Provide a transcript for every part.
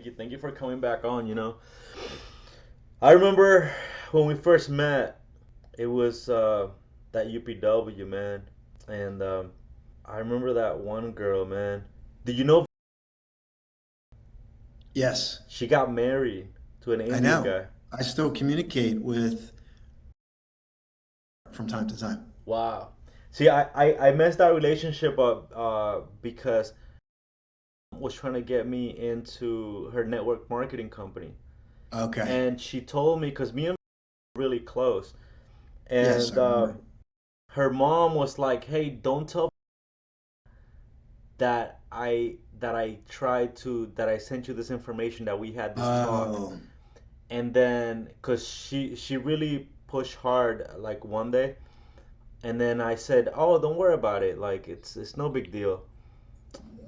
Thank you for coming back on. I remember when we first met. It was that UPW, man, and I remember that one girl, man. Did you know Yes, she got married to an I Indian know. guy? I still communicate with from time to time. Wow. See, I messed that relationship up because was trying to get me into her network marketing company, Okay. and she told me because me and her were really close, Yes, I and remember. her mom was like, "Hey, don't tell that I sent you this information, that we had this talk." Oh, And then because she really pushed hard like one day, and then I said, "Oh, don't worry about it, like it's no big deal."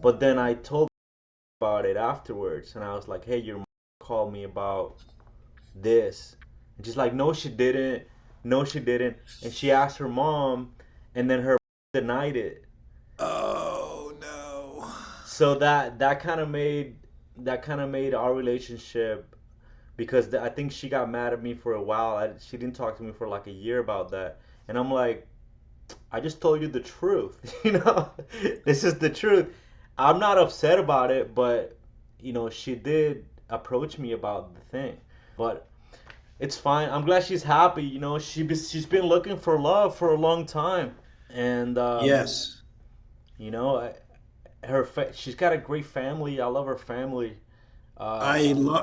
But then I told her about it afterwards, and I was like, "Hey, your mom called me about this," and she's like, "No, she didn't. No, she didn't." And she asked her mom, and then her mom denied it. oh no. So that kind of made our relationship, because I think she got mad at me for a while. She didn't talk to me for like a year about that, and I'm like, I just told you the truth. This is the truth. I'm not upset about it, but she did approach me about the thing, but it's fine. I'm glad she's happy. She's been looking for love for a long time, and Yes. you know, I, she's got a great family. I love her family. Uh,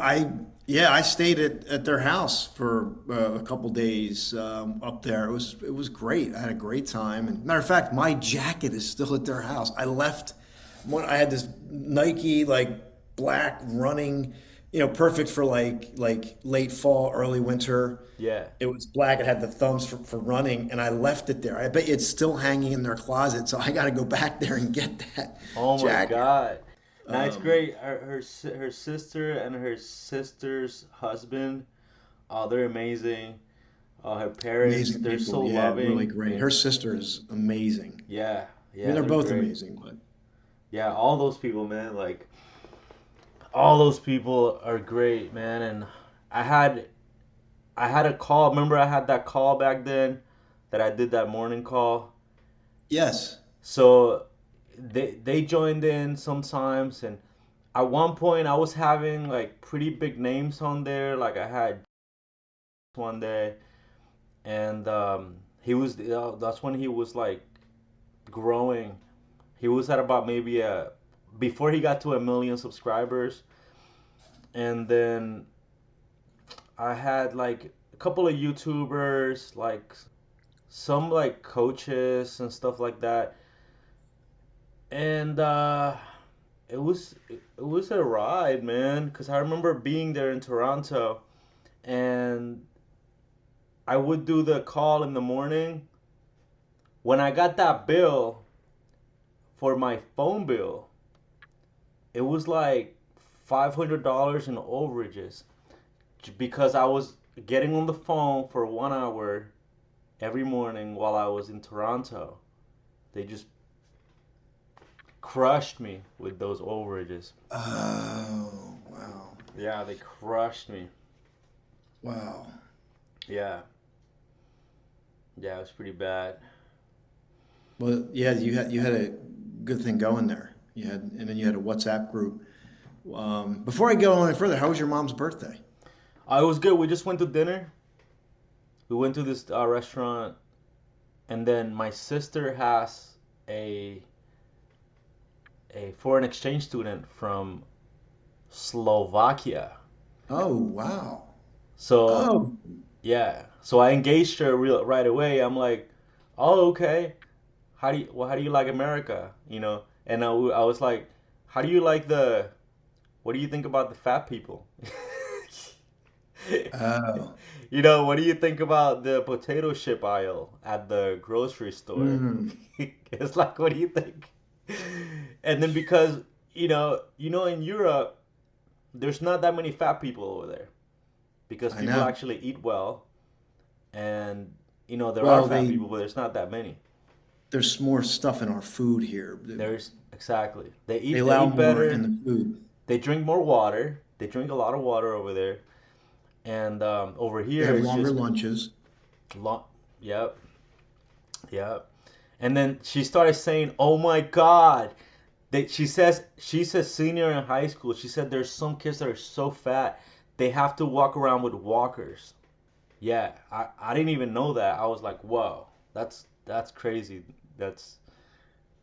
I yeah, I stayed at their house for a couple days up there. It was great. I had a great time. And matter of fact, my jacket is still at their house. I had this Nike like black running, perfect for like late fall, early winter. yeah. It was black. It had the thumbs for running, and I left it there. I bet you it's still hanging in their closet, so I got to go back there and get that Oh my jacket. God. Now it's Um, great. Her sister and her sister's husband, they're amazing. Her parents, Amazing they're so people. Yeah, really loving. great. Her sister is amazing. Yeah, I mean, yeah, they're they're both great. amazing, but Yeah, all those people, man. Like all those people are great, man. And I had I had a call. Remember, I had that call back then that I did that morning call. yes. So they joined in sometimes, and at one point I was having like pretty big names on there. Like I had one day, and that's when he was like growing. He was at about maybe a before he got to 1 million subscribers, and then I had like a couple of YouTubers, like some like coaches and stuff like that, and it was a ride, man. Because I remember being there in Toronto, and I would do the call in the morning. When I got that bill for my phone bill, it was like $500 in overages because I was getting on the phone for 1 hour every morning while I was in Toronto. They just crushed me with those overages. Oh, wow. Yeah, they crushed me. Wow. Yeah, yeah, it was pretty bad. Well, yeah, you had a good thing going there. And then you had a WhatsApp group. Before I go any further, how was your mom's birthday? It was good. We just went to dinner. We went to this restaurant, and then my sister has a a foreign exchange student from Slovakia. Oh, wow. So Oh, yeah, so I engaged her right away. I'm like, oh, okay. How do you like America? And I was like, how do you like what do you think about the fat people? oh. What do you think about the potato chip aisle at the grocery store? Mm, It's like, what do you think? And then because, in Europe, there's not that many fat people over there because I people know. actually eat well, and there are Well, fat they people, but there's not that many. there's more stuff in our food here. There's exactly. They They eat they allow eat more in better. the food. they drink more water. They drink a lot of water over there, and over They here have it's longer just lunches. long. Yep, yep. And then she started saying, "Oh my God." She's a senior in high school. She said there's some kids that are so fat they have to walk around with walkers. Yeah, I didn't even know that. I was like, whoa, that's crazy. That's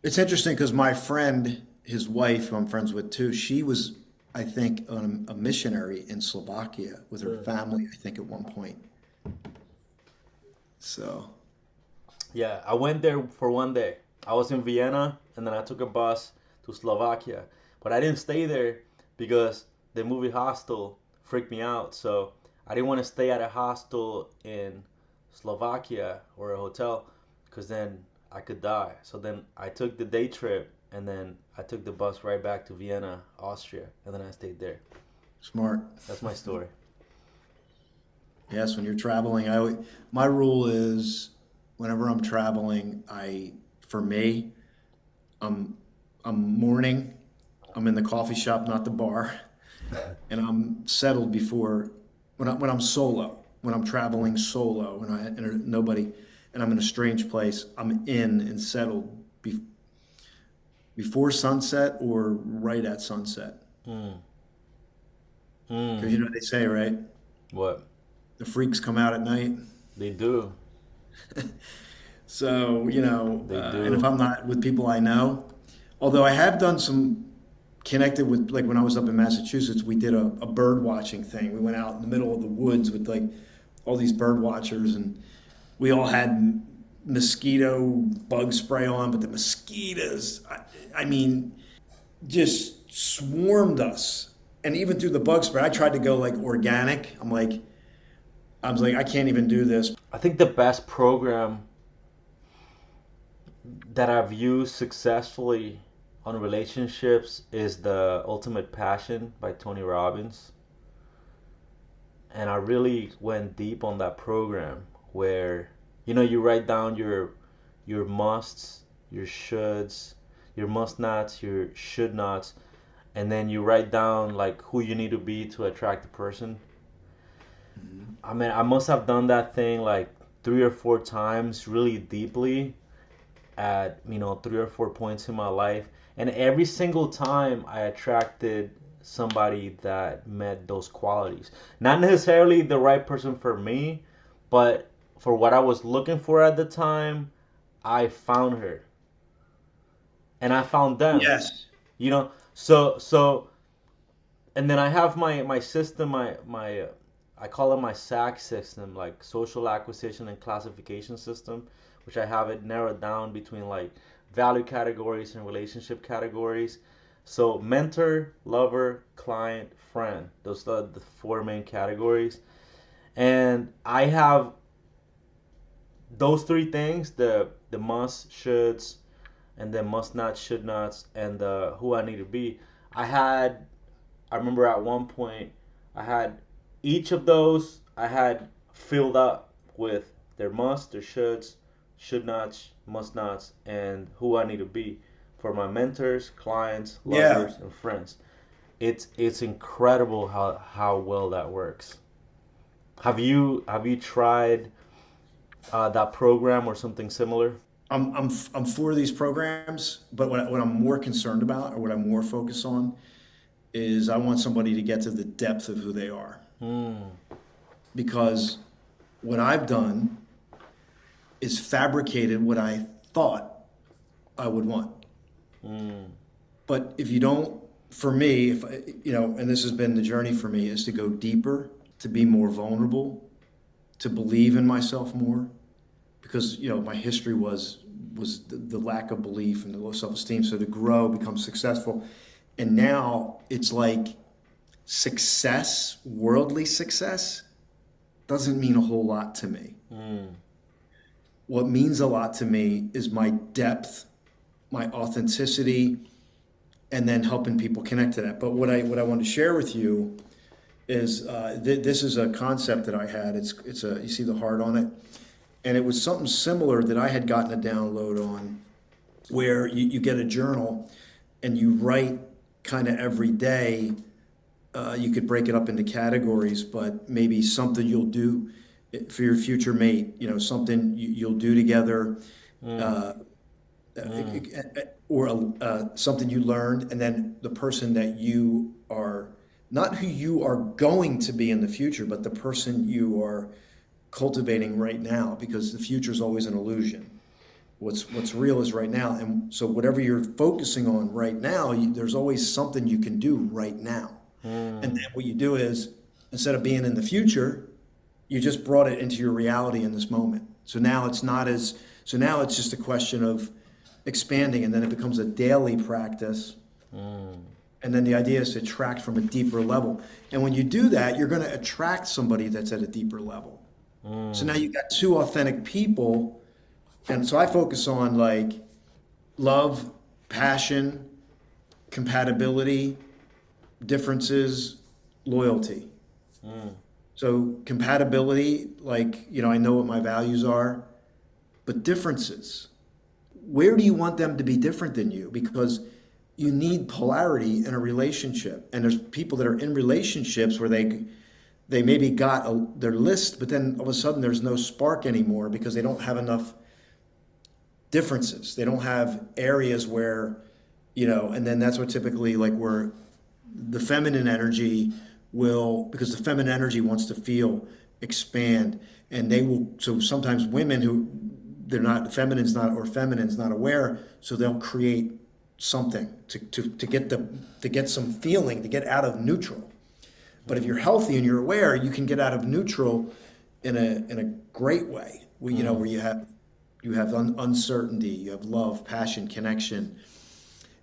It's interesting because my friend, his wife, who I'm friends with too, she was, I think, a missionary in Slovakia with her Mm. family, I think, at one point. So, Yeah. I went there for 1 day. I was in Vienna, and then I took a bus to Slovakia. But I didn't stay there because the movie Hostel freaked me out. So I didn't want to stay at a hostel in Slovakia or a hotel because then I could die. So then I took the day trip, and then I took the bus right back to Vienna, Austria, and then I stayed there. smart. That's my story. Yes, when you're traveling, my rule is whenever I'm traveling, for me, I'm I'm morning, I'm in the coffee shop, not the bar, and I'm settled before when I'm solo, when I'm traveling solo, and nobody, and I'm in a strange place, I'm in and settled before sunset or right at sunset. Mm. Because Mm. they say, right, What? the freaks come out at night. They do. So, They and if do. I'm not with people I know, although I have done some connected with, like when I was up in Massachusetts, we did a bird watching thing. We went out in the middle of the woods with like all these bird watchers, and we all had mosquito bug spray on, but the mosquitoes, I mean, just swarmed us. And even through the bug spray, I tried to go like organic. I was like, I can't even do this. I think the best program that I've used successfully on relationships is the Ultimate Passion by Tony Robbins. And I really went deep on that program where you write down your musts, your shoulds, your must nots, your should nots, and then you write down like who you need to be to attract the person. I mean, I must have done that thing like 3 or 4 times really deeply at 3 or 4 points in my life, and every single time I attracted somebody that met those qualities. Not necessarily the right person for me, but for what I was looking for at the time, I found her, and I found them. Yes. So and then I have my system, my I call it my SAC system, like social acquisition and classification system, which I have it narrowed down between like value categories and relationship categories. So mentor, lover, client, friend. Those are the four main categories. And I have those three things, the must, shoulds, and then must not, should nots, and the who I need to be. I remember at one point I had each of those I had filled up with their must, their shoulds, should nots, must nots, and who I need to be for my mentors, clients, Yeah. lovers, and friends. It's incredible how well that works. Have you tried that program or something similar? I'm for these programs, but what I'm more concerned about, or what I'm more focused on, is I want somebody to get to the depth of who they are. Hmm. Because what I've done is fabricated what I thought I would want. Hmm. But if you don't, for me, if and this has been the journey for me, is to go deeper, to be more vulnerable, to believe in myself more, because my history was the lack of belief and the low self-esteem. So to grow, become successful, and now it's like success, worldly success, doesn't mean a whole lot to me. Hmm. What means a lot to me is my depth, my authenticity, and then helping people connect to that. But what I want to share with you is this is a concept that I had. It's a you see the heart on it, and it was something similar that I had gotten a download on, where you get a journal and you write kind of every day. You could break it up into categories, but maybe something you'll do for your future mate, something you'll do together, Mm, uh, mm, or something you learned, and then the person that you are, not who you are going to be in the future, but the person you are cultivating right now, because the future is always an illusion. What's real is right now, and so whatever you're focusing on right now, there's always something you can do right now. And then mm, what you do is, instead of being in the future, you just brought it into your reality in this moment. So now it's just a question of expanding, and then it becomes a daily practice. mm, And then the idea is to attract from a deeper level. And when you do that, you're going to attract somebody that's at a deeper level. So now mm, you've got two authentic people. And so I focus on like love, passion, compatibility, differences, loyalty. mm, So compatibility, like, I know what my values are, but differences, where do you want them to be different than you? Because you need polarity in a relationship. And there's people that are in relationships where they maybe got their list, but then all of a sudden there's no spark anymore because they don't have enough differences. They don't have areas where, and then that's what typically like where the feminine energy will, because the feminine energy wants to feel, expand, and they will. So sometimes women who they're not, feminine's not aware, so they'll create something to get some feeling, to get out of neutral. But if you're healthy and you're aware, you can get out of neutral in a great way. mm. Where you have uncertainty, you have love, passion, connection,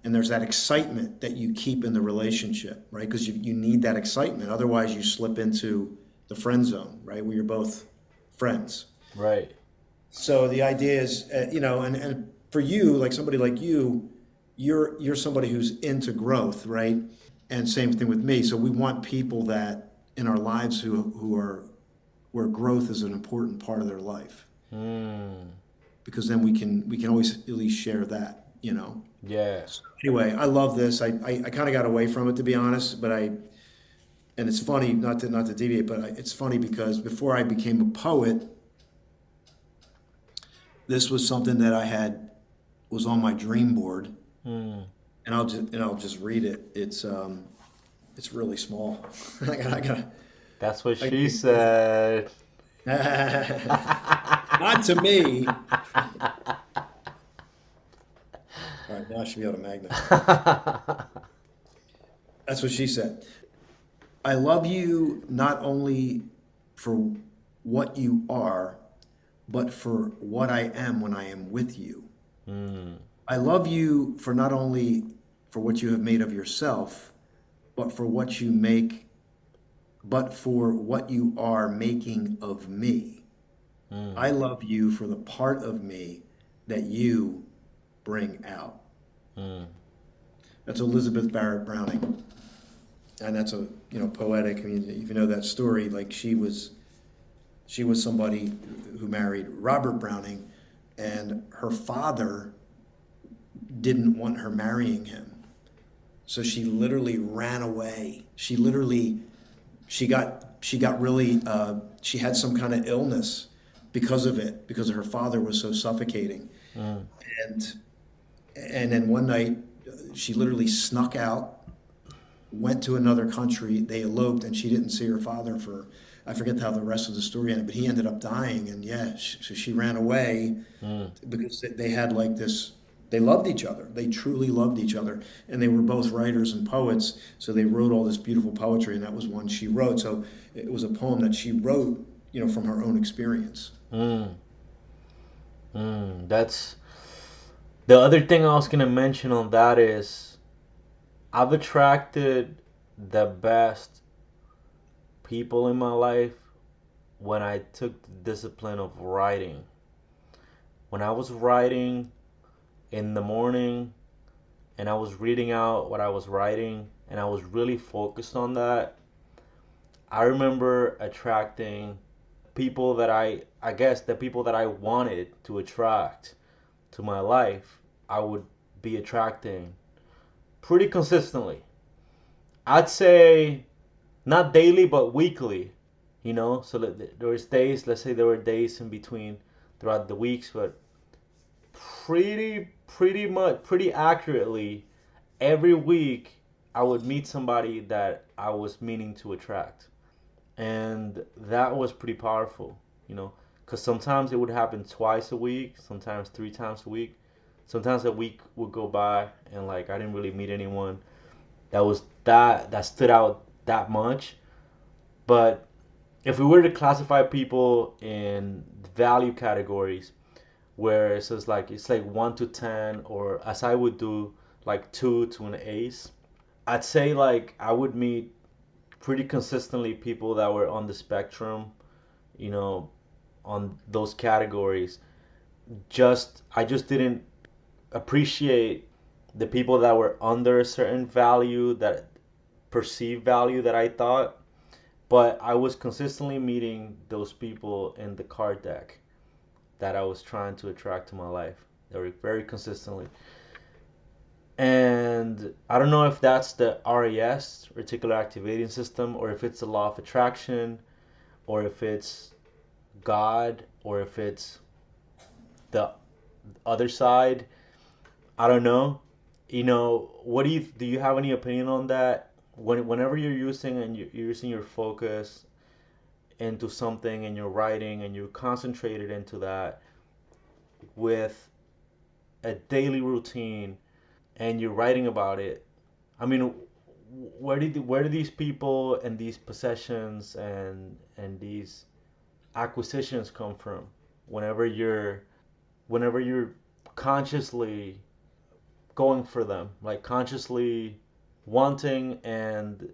and there's that excitement that you keep in the relationship, right? Because you need that excitement. Otherwise, you slip into the friend zone, right? Where you're both friends. Right. So the idea is, and for you, like somebody like you, you're somebody who's into growth, right? And same thing with me. So we want people that in our lives who are where growth is an important part of their life, Mm. because then we can always at least share that. Yeah. So anyway, I love this. I kind of got away from it, to be honest, but and it's funny, not to deviate, but it's funny because before I became a poet, this was something that I had was on my dream board, Mm. and I'll just read it. It's really small. That's what I she said. gotta not to me. All right, now I should be able to magnify this. That's what she said. I love you not only for what you are, but for what I am when I am with you. Mm. I love you for not only for what you have made of yourself, but for what you make, but for what you are making of me. Mm. I love you for the part of me that you bring out. Mm. That's Elizabeth Barrett Browning. And that's a poetic. I mean, if you know that story, like she was somebody who married Robert Browning, and her father didn't want her marrying him. So she literally ran away. She got really she had some kind of illness because of it, because her father was so suffocating. Mm. And and then one night she literally snuck out, went to another country, they eloped, and she didn't see her father for, I forget how the rest of the story ended, but he ended up dying. And yeah, so she ran away Mm. because they had like this, they loved each other. They truly loved each other. And they were both writers and poets. So they wrote all this beautiful poetry, and that was one she wrote. So it was a poem that she wrote, from her own experience. Mm. Mm. That's the other thing I was gonna mention on that is I've attracted the best people in my life when I took the discipline of writing. When I was writing in the morning and I was reading out what I was writing and I was really focused on that, I remember attracting people that I guess the people that I wanted to attract to my life, I would be attracting pretty consistently. I'd say not daily, but weekly. You know, so that there was days. Let's say there were days in between throughout the weeks, but pretty accurately every week I would meet somebody that I was meaning to attract, and that was pretty powerful. You know, because sometimes it would happen twice a week, sometimes three times a week. Sometimes a week would go by and like I didn't really meet anyone that stood out that much. But if we were to classify people in value categories, where it's like 1 to 10, or as I would do, like 2 to an ace, I'd say like I would meet pretty consistently people that were on the spectrum, you know, on those categories. Just I just didn't appreciate the people that were under a certain value, that perceived value that I thought, but I was consistently meeting those people in the card deck that I was trying to attract to my life. They were very consistently. And I don't know if that's the RAS, reticular activating system, or if it's the law of attraction, or if it's God, or if it's the other side. I don't know. You know, what do you have any opinion on that? Whenever you're using and you're using your focus into something and you're writing and you're concentrated into that with a daily routine and you're writing about it. I mean, where do these people and these possessions and these acquisitions come from? Whenever you're whenever you're consciously going for them, like consciously wanting and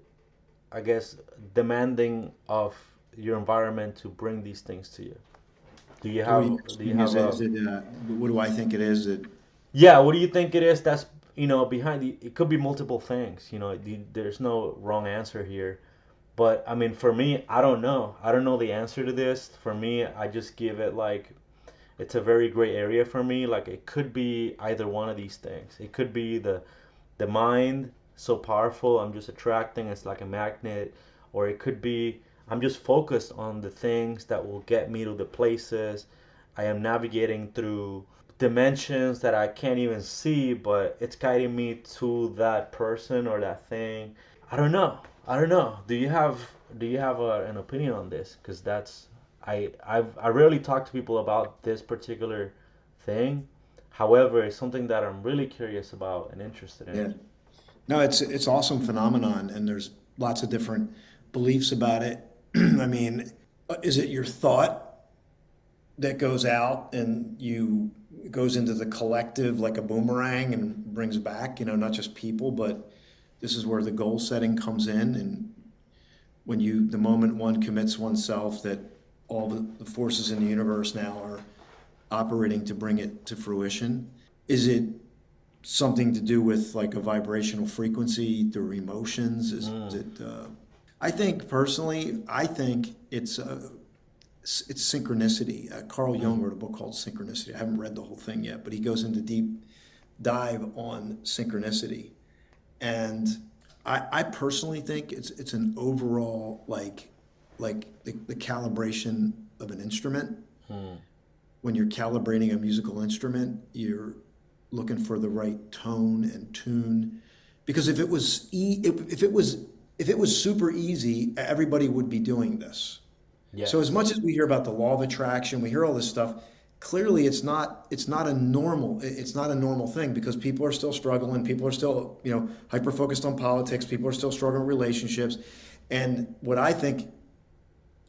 I guess demanding of your environment to bring these things to you. Do you What are have you do you asking? have a Is it what do I think it is that Yeah, what do you think it is that's behind the it could be multiple things, there's no wrong answer here. But I mean, for me, I don't know the answer to this. For me, I just give it like it's a very gray area for me. Like it could be either one of these things. It could be the mind so powerful, I'm just attracting, it's like a magnet. Or it could be I'm just focused on the things that will get me to the places. I am navigating through dimensions that I can't even see, but it's guiding me to that person or that thing. I don't know. Do you have an opinion on this? Because I rarely talk to people about this particular thing. However, it's something that I'm really curious about and interested in. yeah. No, it's awesome phenomenon, and there's lots of different beliefs about it. I mean, is it your thought that goes out and you it goes into the collective like a boomerang and brings back, not just people, but this is where the goal setting comes in, and when the moment one commits oneself that all the forces in the universe now are operating to bring it to fruition. Is it something to do with like a vibrational frequency through emotions? Is Mm, it? I think personally, I think it's synchronicity. Carl Jung mm, wrote a book called Synchronicity. I haven't read the whole thing yet, but he goes into deep dive on synchronicity. And I personally think it's an overall like the calibration of an instrument. mm. When you're calibrating a musical instrument, you're looking for the right tone and tune. Because if it was super easy, everybody would be doing this. So as much Yes. as we hear about the law of attraction, we hear all this stuff. Clearly, it's not a normal thing because people are still struggling. People are still hyper focused on politics. People are still struggling with relationships. And what I think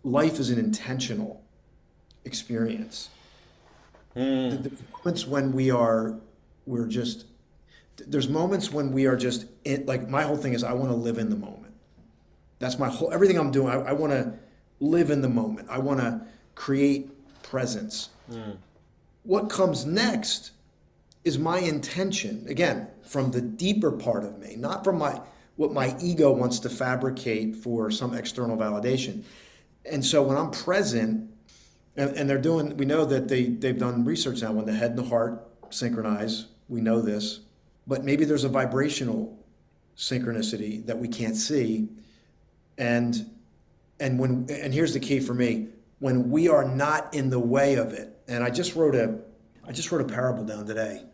life is an intentional experience. Mm, There's moments when we're just there's moments when we are just like my whole thing is I want to live in the moment. That's my whole everything I'm doing. I want to live in the moment. I want to create presence. mm. What comes next is my intention, again, from the deeper part of me, not from what my ego wants to fabricate for some external validation. And so when I'm present, and we know that they've done research now when the head and the heart synchronize, we know this, but maybe there's a vibrational synchronicity that we can't see. And and here's the key for me, when we are not in the way of it. And I just wrote a parable down today.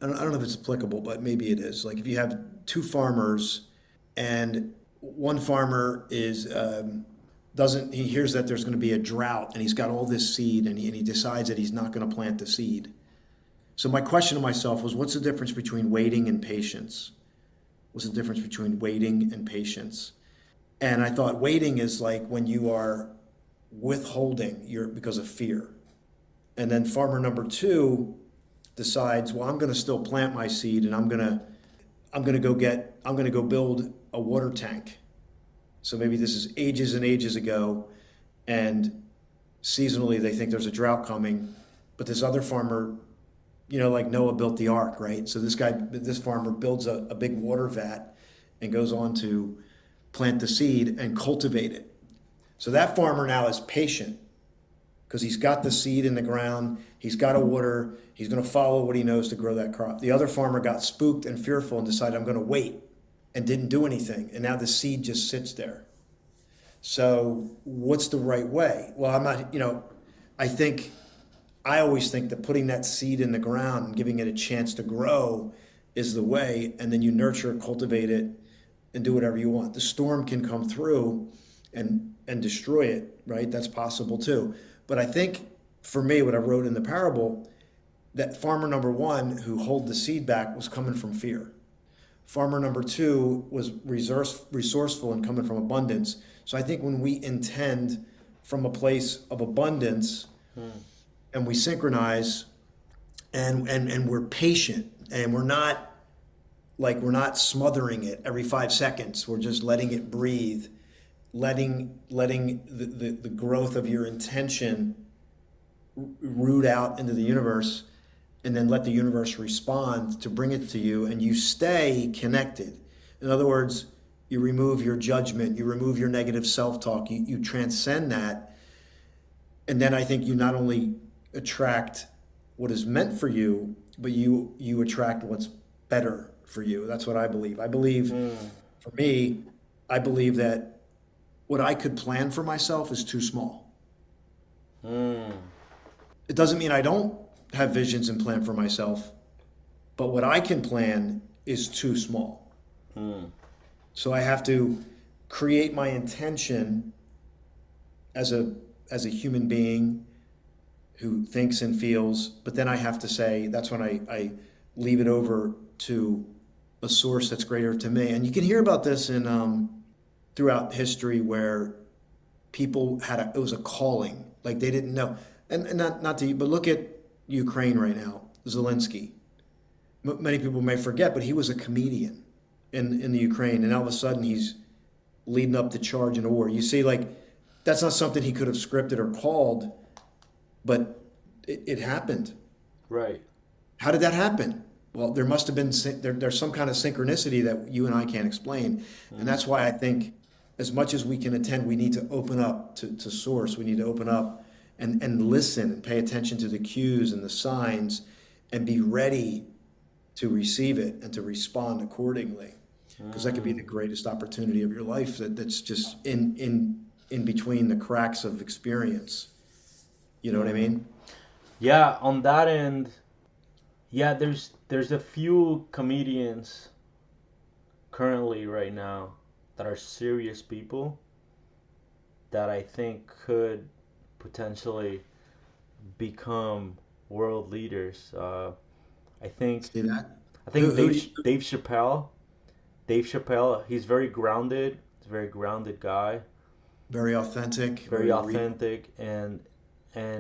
I don't know if it's applicable, but maybe it is. Like if you have two farmers, and one farmer is doesn't he hears that there's going to be a drought, and he's got all this seed, and he decides that he's not going to plant the seed. So my question to myself was, what's the difference between waiting and patience? What's the difference between waiting and patience? And I thought waiting is like when you are withholding your because of fear. And then farmer number two decides, well, I'm going to still plant my seed, and I'm going to go build a water tank. So maybe this is ages and ages ago, and seasonally they think there's a drought coming, but this other farmer, like Noah built the ark, right? So this farmer builds a big water vat and goes on to plant the seed and cultivate it. So that farmer now is patient because he's got the seed in the ground, he's got a water, he's going to follow what he knows to grow that crop. The other farmer got spooked and fearful and decided, I'm going to wait, and didn't do anything. And now the seed just sits there. So what's the right way? Well, I think, I always think that putting that seed in the ground and giving it a chance to grow is the way, and then you nurture it, cultivate it, and do whatever you want. The storm can come through and destroy it, right? That's possible too. But I think for me, what I wrote in the parable, that farmer number one who held the seed back was coming from fear. Farmer number two was resourceful and coming from abundance. So I think when we intend from a place of abundance, and we synchronize, and we're patient, and we're not smothering it every 5 seconds. We're just letting it breathe, letting the growth of your intention root out into the universe, and then let the universe respond to bring it to you, and you stay connected. In other words, you remove your judgment, you remove your negative self-talk, you transcend that, and then I think you not only attract what is meant for you, but you attract what's better for you. That's what I believe. I believe, for me, I believe that what I could plan for myself is too small. Mm. It doesn't mean I don't have visions and plan for myself, but what I can plan is too small. Mm. So I have to create my intention as a human being who thinks and feels, but then I have to say, that's when I leave it over to a source that's greater to me. And you can hear about this in throughout history where people it was a calling, like they didn't know. And not to, but look at Ukraine right now, Zelensky. Many people may forget, but he was a comedian in the Ukraine, and all of a sudden he's leading up the charge in a war. You see, like, that's not something he could have scripted or called, but it happened. Right. How did that happen? Well, there must have been there's some kind of synchronicity that you and I can't explain, and that's why I think as much as we can attend, we need to open up to source. We need to open up and listen and pay attention to the cues and the signs, and be ready to receive it and to respond accordingly, because that could be the greatest opportunity of your life that's just in between the cracks of experience. You know what I mean? Yeah, on that end, yeah, there's a few comedians currently right now that are serious people that I think could potentially become world leaders. I think See that? I Who, think who, Dave Chappelle. Dave Chappelle. He's very grounded. He's a very grounded guy. very authentic, Very very real. authentic, and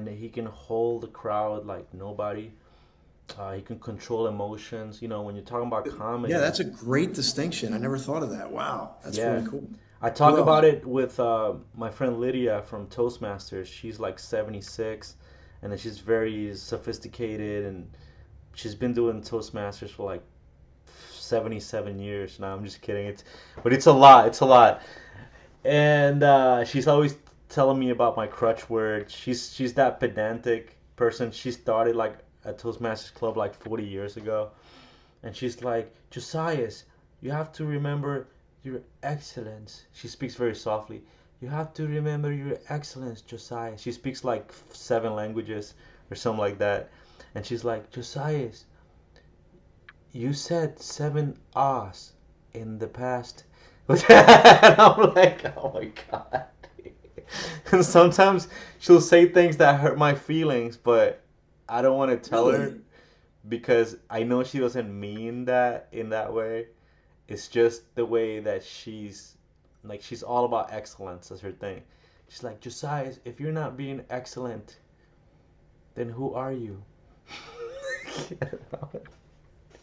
he can hold a crowd like nobody. He can control emotions. When you're talking about Yeah, comedy, that's a great distinction. I never thought of that. Wow, that's yeah, really cool. I Who talk else? about it with my friend Lydia from Toastmasters. She's like 76, and then she's very sophisticated, and she's been doing Toastmasters for like 77 years. No, I'm just kidding. But it's a lot. It's a lot. And she's always telling me about my crutch word. She's that pedantic person. She started like a Toastmasters club like 40 years ago, and she's like, Josias, You have to remember your excellence. She speaks very softly. You have to remember your excellence, Josiah. She speaks like seven languages or something like that. And she's like, Josias, you said seven ahs in the past. And I'm like, oh my God. And sometimes she'll say things that hurt my feelings, but I don't want to tell her Really? because I know she doesn't mean that in that way. It's just the way that she's all about excellence as her thing. She's like, Josiah, if you're not being excellent, then who are you?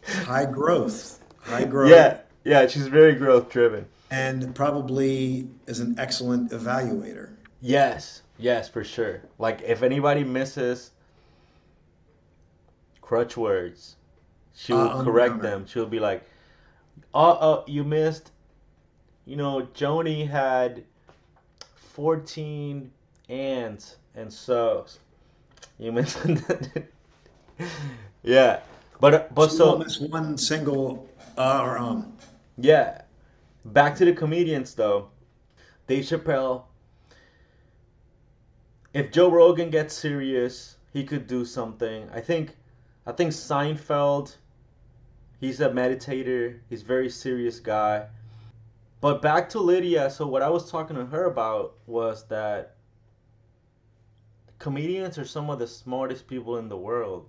High growth, high growth, Yeah, yeah, she's very growth driven. and probably is an excellent evaluator. Yes, yes, for sure. Like if anybody misses crutch words, she will On the correct counter. them. She'll be like, you missed. Joni had 14 ands and so's. You mentioned that. Yeah, but She won't so miss one single or yeah. Back to the comedians though. Dave Chappelle. If Joe Rogan gets serious, he could do something. I think Seinfeld. He's a meditator. He's a very serious guy. But back to Lydia. So what I was talking to her about was that comedians are some of the smartest people in the world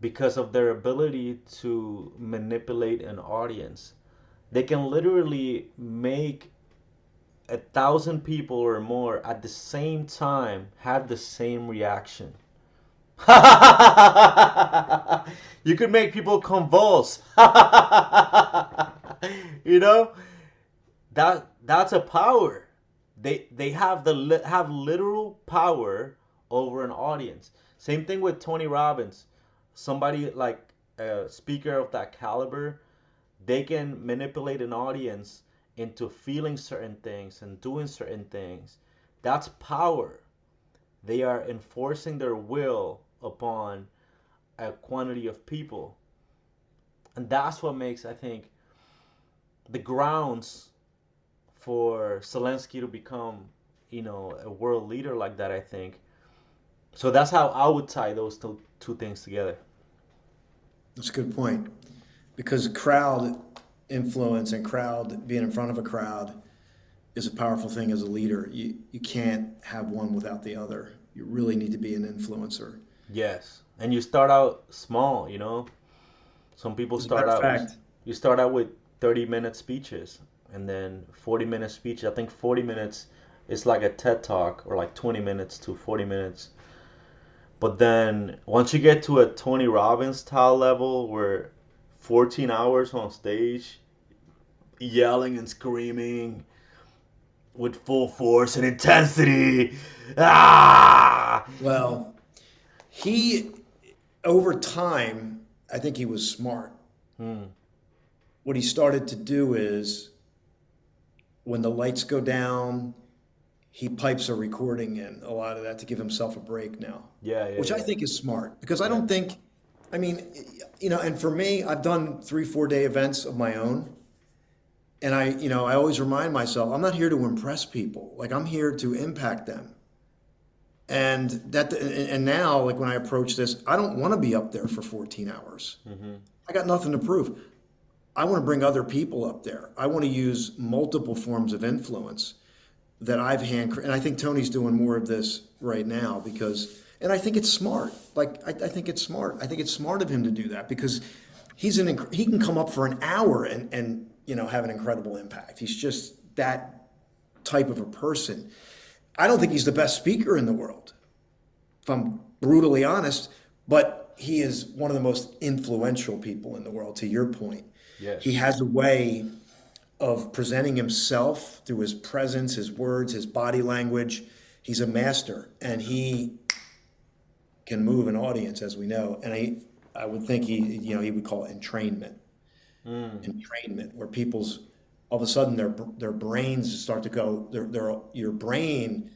because of their ability to manipulate an audience. They can literally make 1,000 people or more at the same time have the same reaction. You could make people convulse. you know that's a power. They have literal power over an audience. Same thing with Tony Robbins. Somebody like a speaker of that caliber, they can manipulate an audience into feeling certain things and doing certain things. That's power. They are enforcing their will upon a quantity of people. And that's what makes, I think, the grounds for Zelensky to become, a world leader like that, I think. So that's how I would tie those two things together. that's a good point. Because crowd influence and crowd being in front of a crowd is a powerful thing as a leader. You can't have one without the other. You really need to be an influencer. Yes. And you start out small. Some people As a matter of fact, you start out with 30-minute speeches and then 40-minute speeches. I think 40 minutes is like a TED talk or like 20 minutes to 40 minutes. But then once you get to a Tony Robbins style level where 14 hours on stage yelling and screaming with full force and intensity. Ah! well, he over time, I think he was smart. Hmm. What he started to do is when the lights go down, he pipes a recording in a lot of that to give himself a break now, Yeah, yeah, which I yeah. think is smart because I Yeah. don't think, I mean, and for me, I've done 3, 4 day events of my own. And I always remind myself, I'm not here to impress people. Like I'm here to impact them. And now, like when I approach this, I don't want to be up there for 14 hours. Mm-hmm. I got nothing to prove. I want to bring other people up there. I want to use multiple forms of influence that I've and I think Tony's doing more of this right now and I think it's smart. Like I think it's smart. I think it's smart of him to do that because he can come up for an hour and have an incredible impact. He's just that type of a person. I don't think he's the best speaker in the world, if I'm brutally honest, but he is one of the most influential people in the world, to your point. He Yes. has a way of presenting himself through his presence, his words, his body language. He's a master, and he can move an audience, as we know. And I would think he would call it entrainment, Mm. where people's all of a sudden their brains start to go, your brain,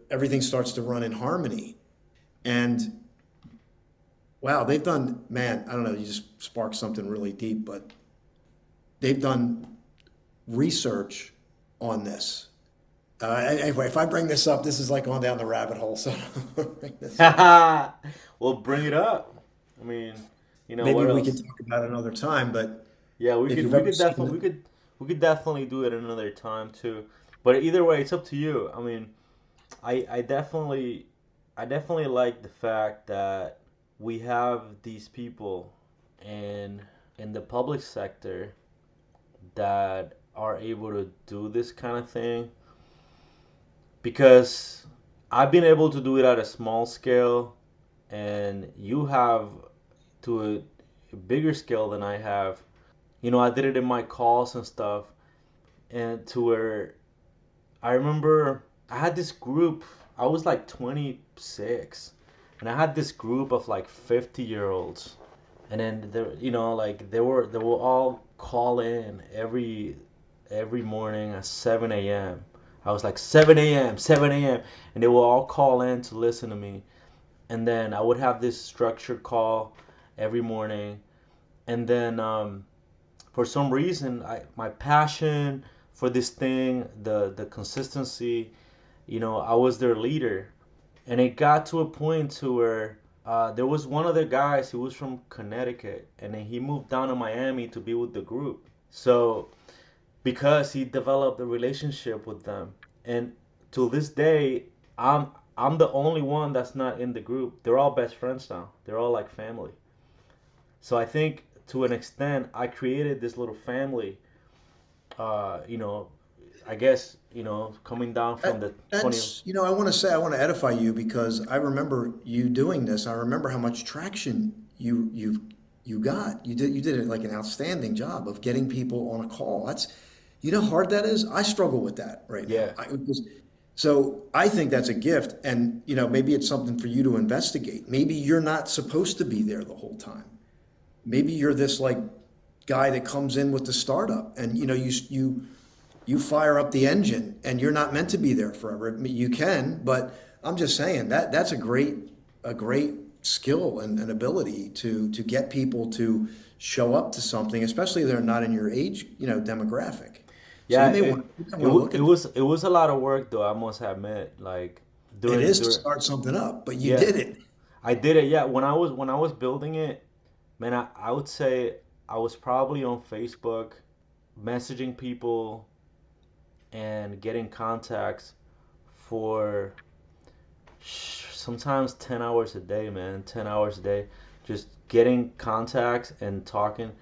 everything starts to run in harmony. And wow, they've done, man, I don't know, you just sparked something really deep, but they've done research on this. Anyway, if I bring this up, this is like going down the rabbit hole. So I'll bring this up. Well, bring it up. I mean, Maybe what we could else? talk about it another time. But Yeah, we if could you've we ever could seen definitely the, we could definitely do it another time too. But either way, it's up to you. I mean, I definitely like the fact that we have these people in in the public sector that are able to do this kind of thing because I've been able to do it at a small scale and you have to a bigger scale than I have. I did it in my calls and stuff and to where I remember I had this group. I was like 26, and I had this group of like 50-year-olds, and then like they will all call in every morning at 7 a.m. I was like 7 a.m., 7 a.m., and they will all call in to listen to me, and then I would have this structured call every morning, and then for some reason my passion for this thing, the consistency, I was their leader, and it got to a point to where there was one of the guys who was from Connecticut, and then he moved down to Miami to be with the group. So because he developed a relationship with them, and to this day, I'm I'm the only one that's not in the group. They're all best friends now. They're all like family. So I think to an extent, I created this little family. Uh, you know, I guess coming down from the 20. that's, I want to say, I want to edify you because I remember you doing this. I remember how much traction you got. You did it like an outstanding job of getting people on a call. You know how hard that is? I struggle with that right now. Yeah. So I think that's a gift, and maybe it's something for you to investigate. Maybe you're not supposed to be there the whole time. Maybe you're this like guy that comes in with the startup, and you fire up the engine, and you're not meant to be there forever. I mean, you can, but I'm just saying that's a great skill and ability to get people to show up to something, especially if they're not in your age demographic. So Yeah, you may want to look it at that. was it was a lot of work though, I must admit. Like It during is to during start something up, but you yeah, did it. I did it. Yeah, when I was building it, man, I would say I was probably on Facebook messaging people and getting contacts for sometimes 10 hours a day, man. 10 hours a day just getting contacts and talking.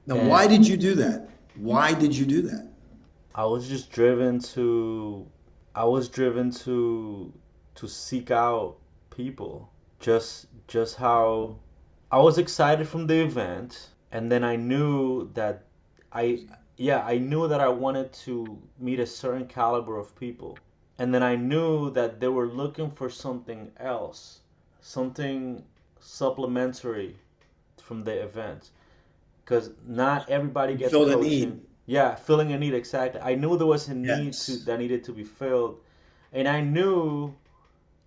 Now, And why did you do that? Why did you do that? I was just driven to I was driven to seek out people. Just how I was excited from the event, and then I knew that I yeah, I knew that I wanted to meet a certain caliber of people. And then I knew that they were looking for something else, something supplementary from the event because not everybody You gets filled a coaching. need. Yeah, filling a need exactly. I knew there was a need to Yes. that needed to be filled, and I knew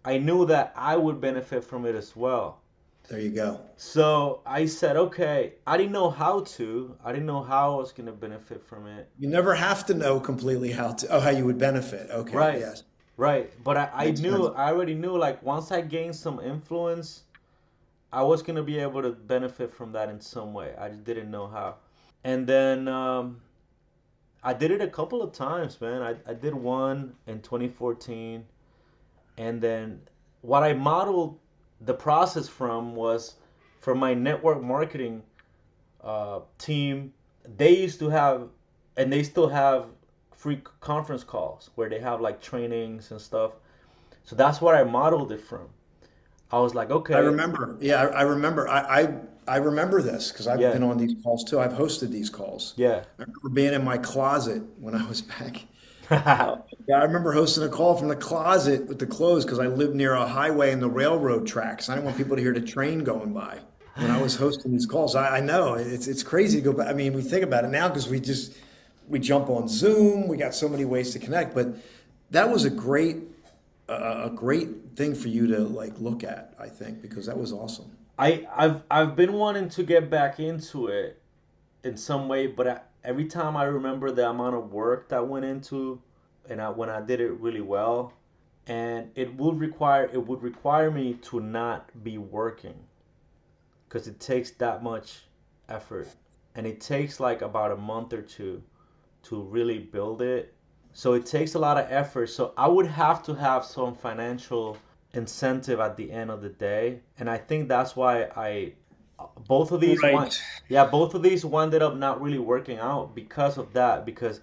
that I would benefit from it as well. There you go. So I said, okay, I didn't know how to. I didn't know how I was gonna benefit from it. You never have to know completely how you would benefit. Okay, Right, yes. right. But I Makes knew, sense. I already knew, like once I gained some influence, I was gonna be able to benefit from that in some way. I just didn't know how. And then I did it a couple of times, man. I did one in 2014, and then what I modeled the process from was for my network marketing team. They used to have, and they still have, free conference calls where they have like trainings and stuff. So that's what I modeled it from. I was like, I okay, remember. Yeah, I remember. I remember this because I've yeah, been on these calls too. I've hosted these calls. yeah, I remember being in my closet when I was back. Yeah, I remember hosting a call from the closet with the clothes because I lived near a highway and the railroad tracks. I didn't want people to hear the train going by when I was hosting these calls. I know it's crazy to go back. I mean, we think about it now because we jump on Zoom. We got so many ways to connect, but that was a great thing for you to like look at. I think because that was awesome. I've been wanting to get back into it in some way, but every time I remember the amount of work that went into, when I did it really well, and it would require me to not be working because it takes that much effort, and it takes like about a month or two to really build it. So it takes a lot of effort. So I would have to have some financial incentive at the end of the day, and I think that's why I both of these Right. one yeah, both of these ended up not really working out because of that. Because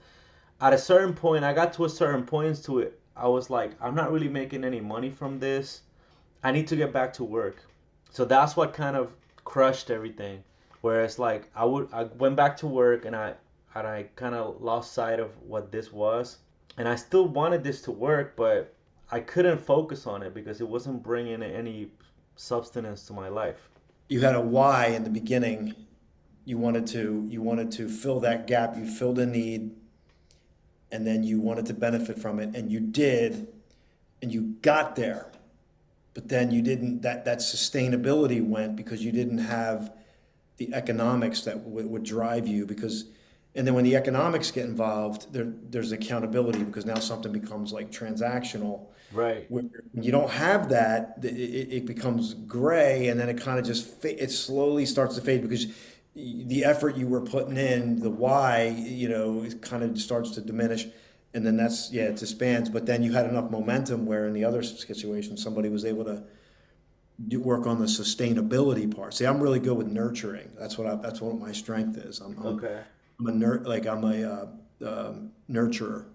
at a certain point, I got to a certain points to it. I was like, I'm not really making any money from this. I need to get back to work. So that's what kind of crushed everything. Whereas like I went back to work, and I kind of lost sight of what this was. And I still wanted this to work, but I couldn't focus on it because it wasn't bringing any substance to my life. You had a why in the beginning. You wanted to fill that gap. You filled a need, and then you wanted to benefit from it, and you did, and you got there. But then you didn't. That sustainability went because you didn't have the economics that would drive you. Because, and then when the economics get involved, there's accountability because now something becomes like transactional. Right. When you don't have that, it becomes gray, and then it kind of just it slowly starts to fade because the effort you were putting in, the why, it kind of starts to diminish, and then that's, yeah, it disbands. But then you had enough momentum where in the other situation, somebody was able to work on the sustainability part. See, I'm really good with nurturing. That's what my strength is. Okay. I'm a nurturer,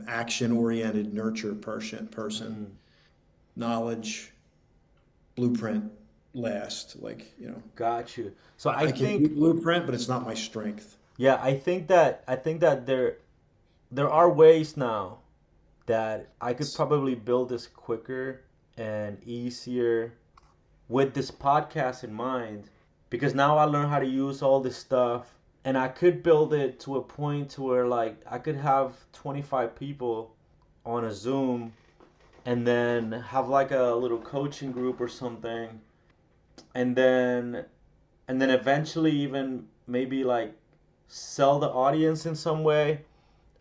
action oriented nurture person. Mm, Knowledge, blueprint last. got you. So I I can do think, blueprint, but it's not my strength. yeah, I think that there are ways now that I could probably build this quicker and easier with this podcast in mind, because now I learn how to use all this stuff, and I could build it to a point to where like I could have 25 people on a Zoom, and then have like a little coaching group or something, and then eventually even maybe like sell the audience in some way.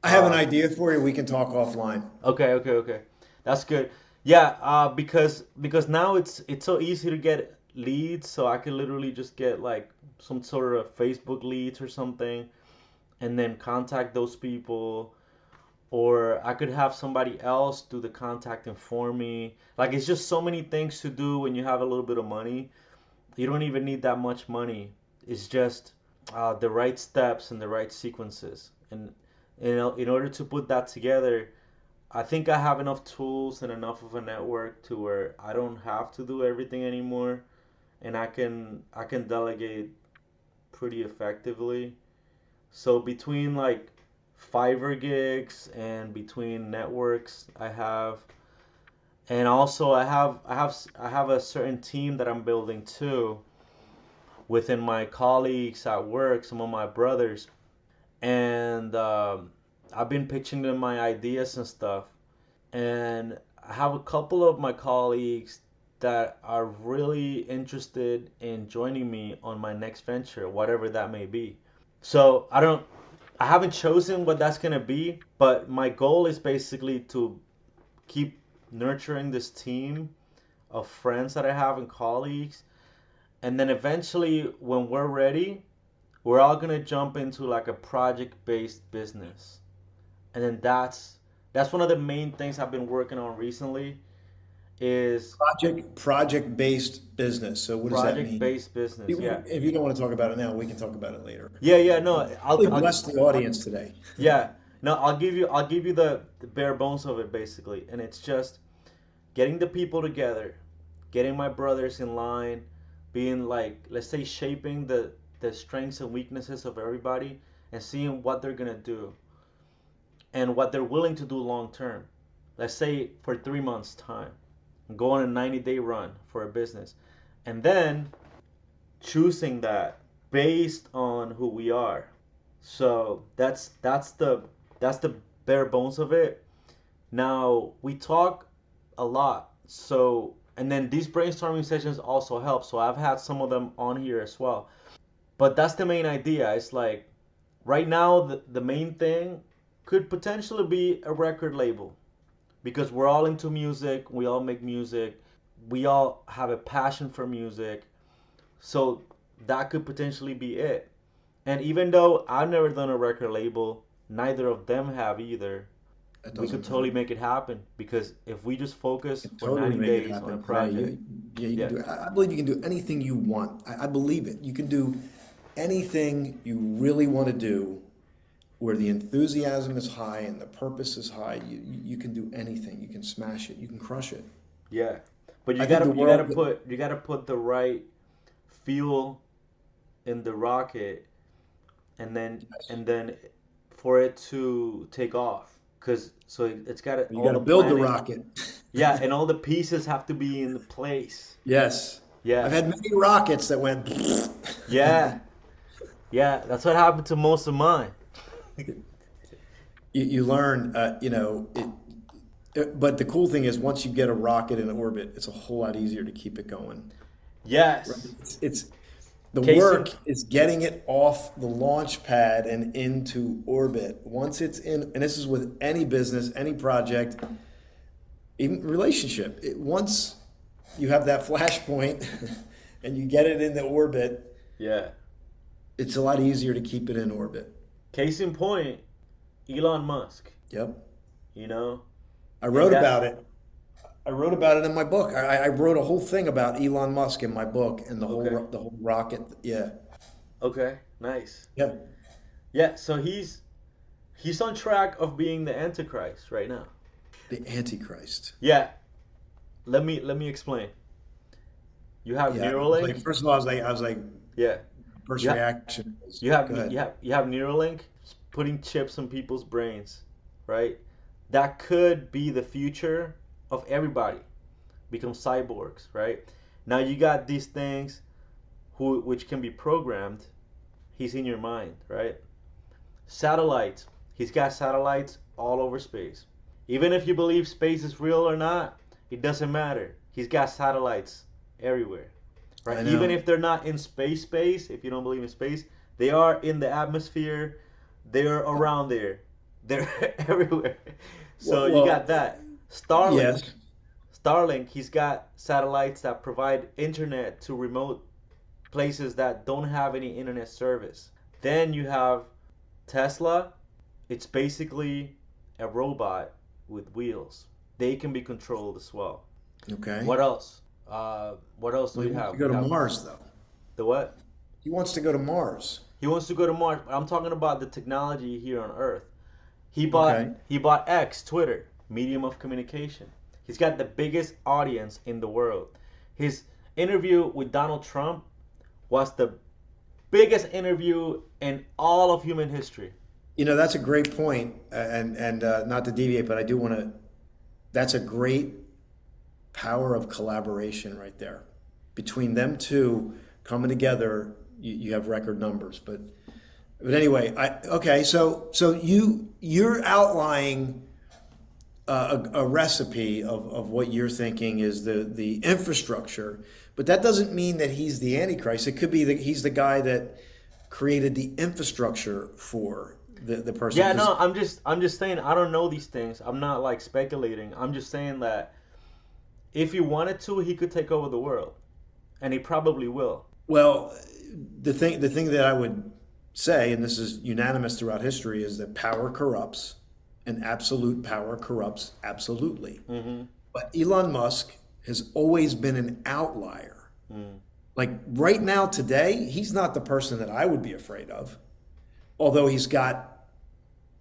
I have an uh idea for you. We can talk offline. okay, okay, okay, that's good. Yeah, because now it's so easy to get leads, so I can literally just get like some sort of Facebook leads or something, and then contact those people. Or I could have somebody else do the contacting for me. Like, it's just so many things to do when you have a little bit of money. You don't even need that much money. It's just the right steps and the right sequences. And in order to put that together, I think I have enough tools and enough of a network to where I don't have to do everything anymore, and I can delegate pretty effectively. So between like Fiverr gigs and between networks I have, and also I have a certain team that I'm building too within my colleagues at work, some of my brothers, and I've been pitching them my ideas and stuff. And I have a couple of my colleagues that are really interested in joining me on my next venture, whatever that may be. So I haven't chosen what that's gonna be, but my goal is basically to keep nurturing this team of friends that I have and colleagues, and then eventually when we're ready, we're all gonna jump into like a project-based business, and then that's one of the main things I've been working on recently is Project based business. So what does that mean? project-based business. Yeah, If you don't want to talk about it now, we can talk about it later. yeah, yeah. No, Really bless the audience today. yeah, no. I'll give you the bare bones of it basically, and it's just getting the people together, getting my brothers in line, being like, let's say, shaping the strengths and weaknesses of everybody, and seeing what they're gonna do and what they're willing to do long term. Let's say for 3 months time, go on a 90-day run for a business, and then choosing that based on who we are. So that's the bare bones of it. Now we talk a lot. So, and then these brainstorming sessions also help. So I've had some of them on here as well. But that's the main idea. It's like Right now, the main thing could potentially be a record label because we're all into music. We all make music. We all have a passion for music. So that could potentially be it. And even though I've never done a record label, neither of them have either. That We could doesn't totally matter. make it happen because if we just focus You can for totally 90 make it days on a happen. Yeah, project, yeah, you can yeah, do it. I believe you can do anything you want. I believe it. You can do anything you really want to do where the enthusiasm is high and the purpose is high. You can do anything. You can smash it. You can crush it. yeah. But I think the world, you gotta put the right fuel in the rocket, and then for it to take off, cause so it's got you all got to the build the planning. rocket. Yeah, and all the pieces have to be in the place. Yes. I've Yeah, had many rockets that went. yeah, yeah. That's what happened to most of mine. You learn, but the cool thing is once you get a rocket in orbit, it's a whole lot easier to keep it going. Right? Yes. It's the Case in work is getting it off the launch pad and into orbit. Once it's in, and this is with any business, any project, even relationship. Once you have that flashpoint and you get it into orbit, yeah. it's a lot easier to keep it in orbit. Case in point, Elon Musk. Yep. You know, I and wrote that's about it. I wrote about it in my book. I wrote a whole thing about Elon Musk in my book and okay. the whole rocket. Yeah, Okay, nice. yeah. Yeah, so he's on track of being the Antichrist right now. The Antichrist. Yeah, let me explain. You have Yeah. I was Neuralink. like, first of all, I was like, Yeah, first you have reaction was, you have go ahead. you have Neuralink putting chips in people's brains, right? That could be the future of everybody become cyborgs, right? Now you got these things who which can be programmed. He's in your mind, right? Satellites. He's got satellites all over space. Even if you believe space is real or not, it doesn't matter. He's got satellites everywhere, right? I Even know. if they're not in space, if you don't believe in space, they are in the atmosphere. They're around there. They're everywhere. So you got Well, that. Starlink. yes. Starlink, he's got satellites that provide internet to remote places that don't have any internet service. Then you have Tesla. It's basically a robot with wheels. They can be controlled as well. Okay. What else? What else do Well, he we wants to have? go We to have Mars, though. the what? He wants to go to Mars. He wants to go to Mars. I'm talking about the technology here on Earth. Okay. He bought X, Twitter, medium of communication. He's got the biggest audience in the world. His interview with Donald Trump was the biggest interview in all of human history. That's a great point, and not to deviate, but I do want to. That's a great power of collaboration right there. Between them two coming together, you have record numbers. But anyway, okay. So you're outlining a recipe of what you're thinking is the infrastructure, but that doesn't mean that he's the Antichrist. It could be that he's the guy that created the infrastructure for the person. Yeah, Because no, I'm just saying I don't know these things. I'm not like speculating. I'm just saying that if he wanted to, he could take over the world, and he probably will. well, the thing that I would say, and this is unanimous throughout history, is that power corrupts, and absolute power corrupts absolutely. Mm-hmm. But Elon Musk has always been an outlier. Mm. Like right now, today, he's not the person that I would be afraid of, although he's got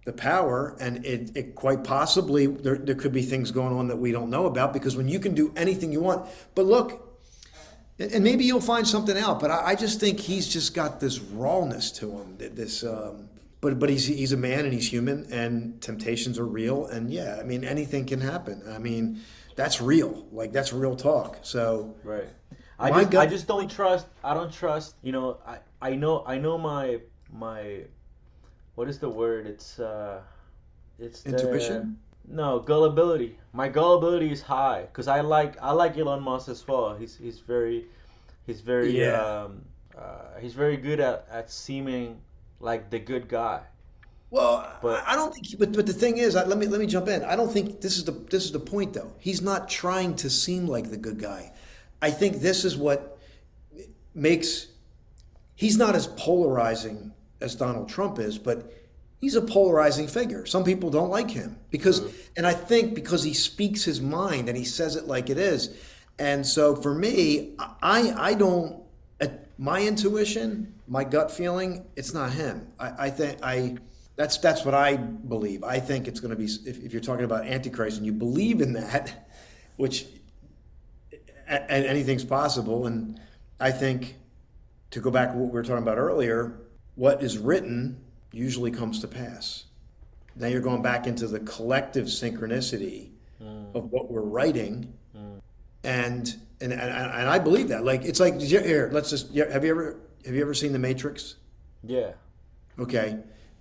the power, and it quite possibly there could be things going on that we don't know about because when you can do anything you want. But look, and maybe you'll find something out, but I just think he's just got this rawness to him. But he's a man and he's human and temptations are real and yeah, I mean anything can happen. I mean that's real, like that's real talk. So Right. my I gut, just don't trust. I don't trust. I know my what is the word? It's the intuition. no gullibility. My gullibility is high because I like Elon Musk as well. He's very Yeah, he's very good at seeming like the good guy. Well, But I don't think. But the thing is, let me jump in. I don't think this is the point though. He's not trying to seem like the good guy. I think this is what makes. He's not as polarizing as Donald Trump is, but he's a polarizing figure. Some people don't like him because, true. and I think because he speaks his mind and he says it like it is. And so for me, I don't. My intuition, my gut feeling, it's not him. I think that's what I believe. I think it's going to be if you're talking about Antichrist and you believe in that, which anything's possible. And I think to go back to what we were talking about earlier, what is written usually comes to pass. Now you're going back into the collective synchronicity of what we're writing, and I believe that. Like it's like here, let's just have you ever seen The Matrix? Yeah. Okay.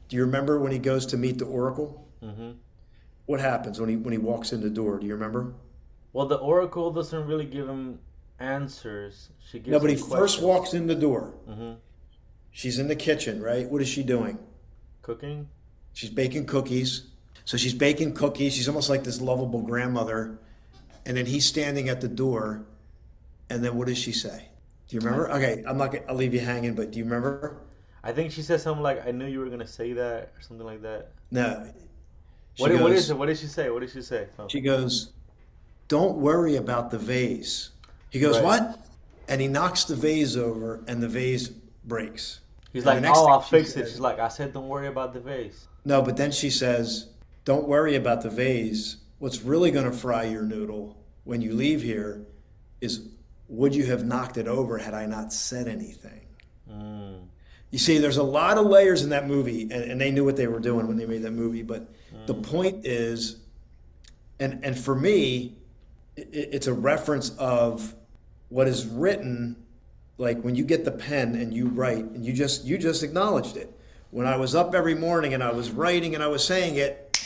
Do you remember when he goes to meet the Oracle? Hmm. What happens when he walks in the door? Do you remember? Well, the Oracle doesn't really give him answers. She No, gives but he him first questions. walks in the door. Hmm. She's in the kitchen, right? What is she doing? Cooking. She's baking cookies. So she's baking cookies. She's almost like this lovable grandmother. And then he's standing at the door. And then what does she say? Do you I, remember? Okay, I'll leave you hanging, but do you remember? I think she said something like, "I knew you were gonna say that" or something like that. No. She What is goes, it? What did she say? What did she say? Oh. she goes, don't worry about the vase. He goes, Right. what? And he knocks the vase over and the vase breaks. He's And the like, next "Oh, thing I'll she fix it." She's says, like, "I said, don't worry about the vase." no, but then she says, don't worry about the vase. What's really going to fry your noodle when you leave here is would you have knocked it over had I not said anything? Mm, You see, there's a lot of layers in that movie, and they knew what they were doing when they made that movie. But the mm, point is, and for me, it's a reference of what is written. Like when you get the pen and you write, and you just acknowledged it. When I was up every morning and I was writing and I was saying it,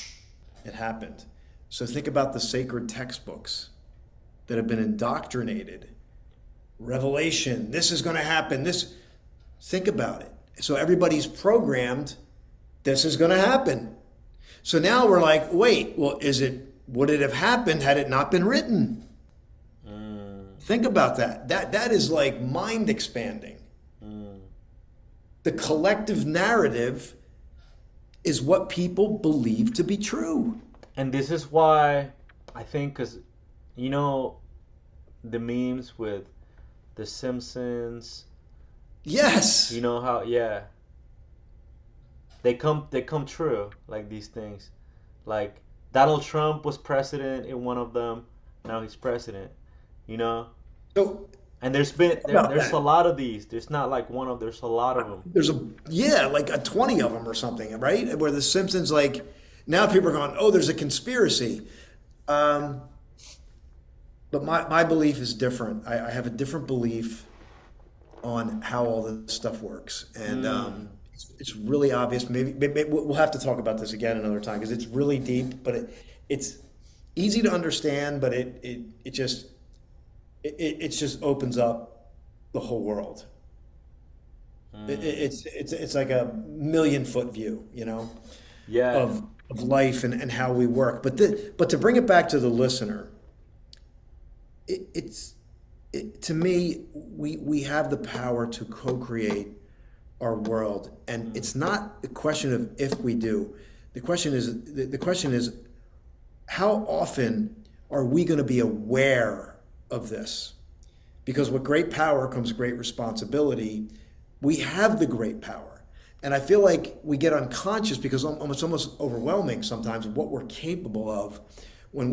it happened. So think about the sacred textbooks that have been indoctrinated. Revelation, this is going to happen. This, think about it. So everybody's programmed, this is going to happen. So now we're like, wait, well, would it have happened had it not been written? mm, Think about that. That is like mind expanding. mm. The collective narrative is what people believe to be true. And this is why I think, because you know the memes with the Simpsons. Yes. You know how, yeah, they come true, like these things. Like Donald Trump was president in one of them. Now he's president. You know, So and think about there's a that. lot of these. There's not like one of. There's a lot of them. There's yeah, like a 20 of them or something, right? Where the Simpsons, like, now people are going, oh, there's a conspiracy. Um, but my belief is different. I have a different belief on how all this stuff works. And Mm. it's really obvious. Maybe we'll have to talk about this again another time because it's really deep, but it's easy to understand, but it just opens up the whole world. Mm. It's like a million foot view, Yeah. of life and how we work. But to bring it back to the listener, it's to me we have the power to co-create our world, and Mm. it's not a question of if we do. The question is how often are we going to be aware of this? Because with great power comes great responsibility. We have the great power. And I feel like we get unconscious because it's almost overwhelming sometimes of what we're capable of when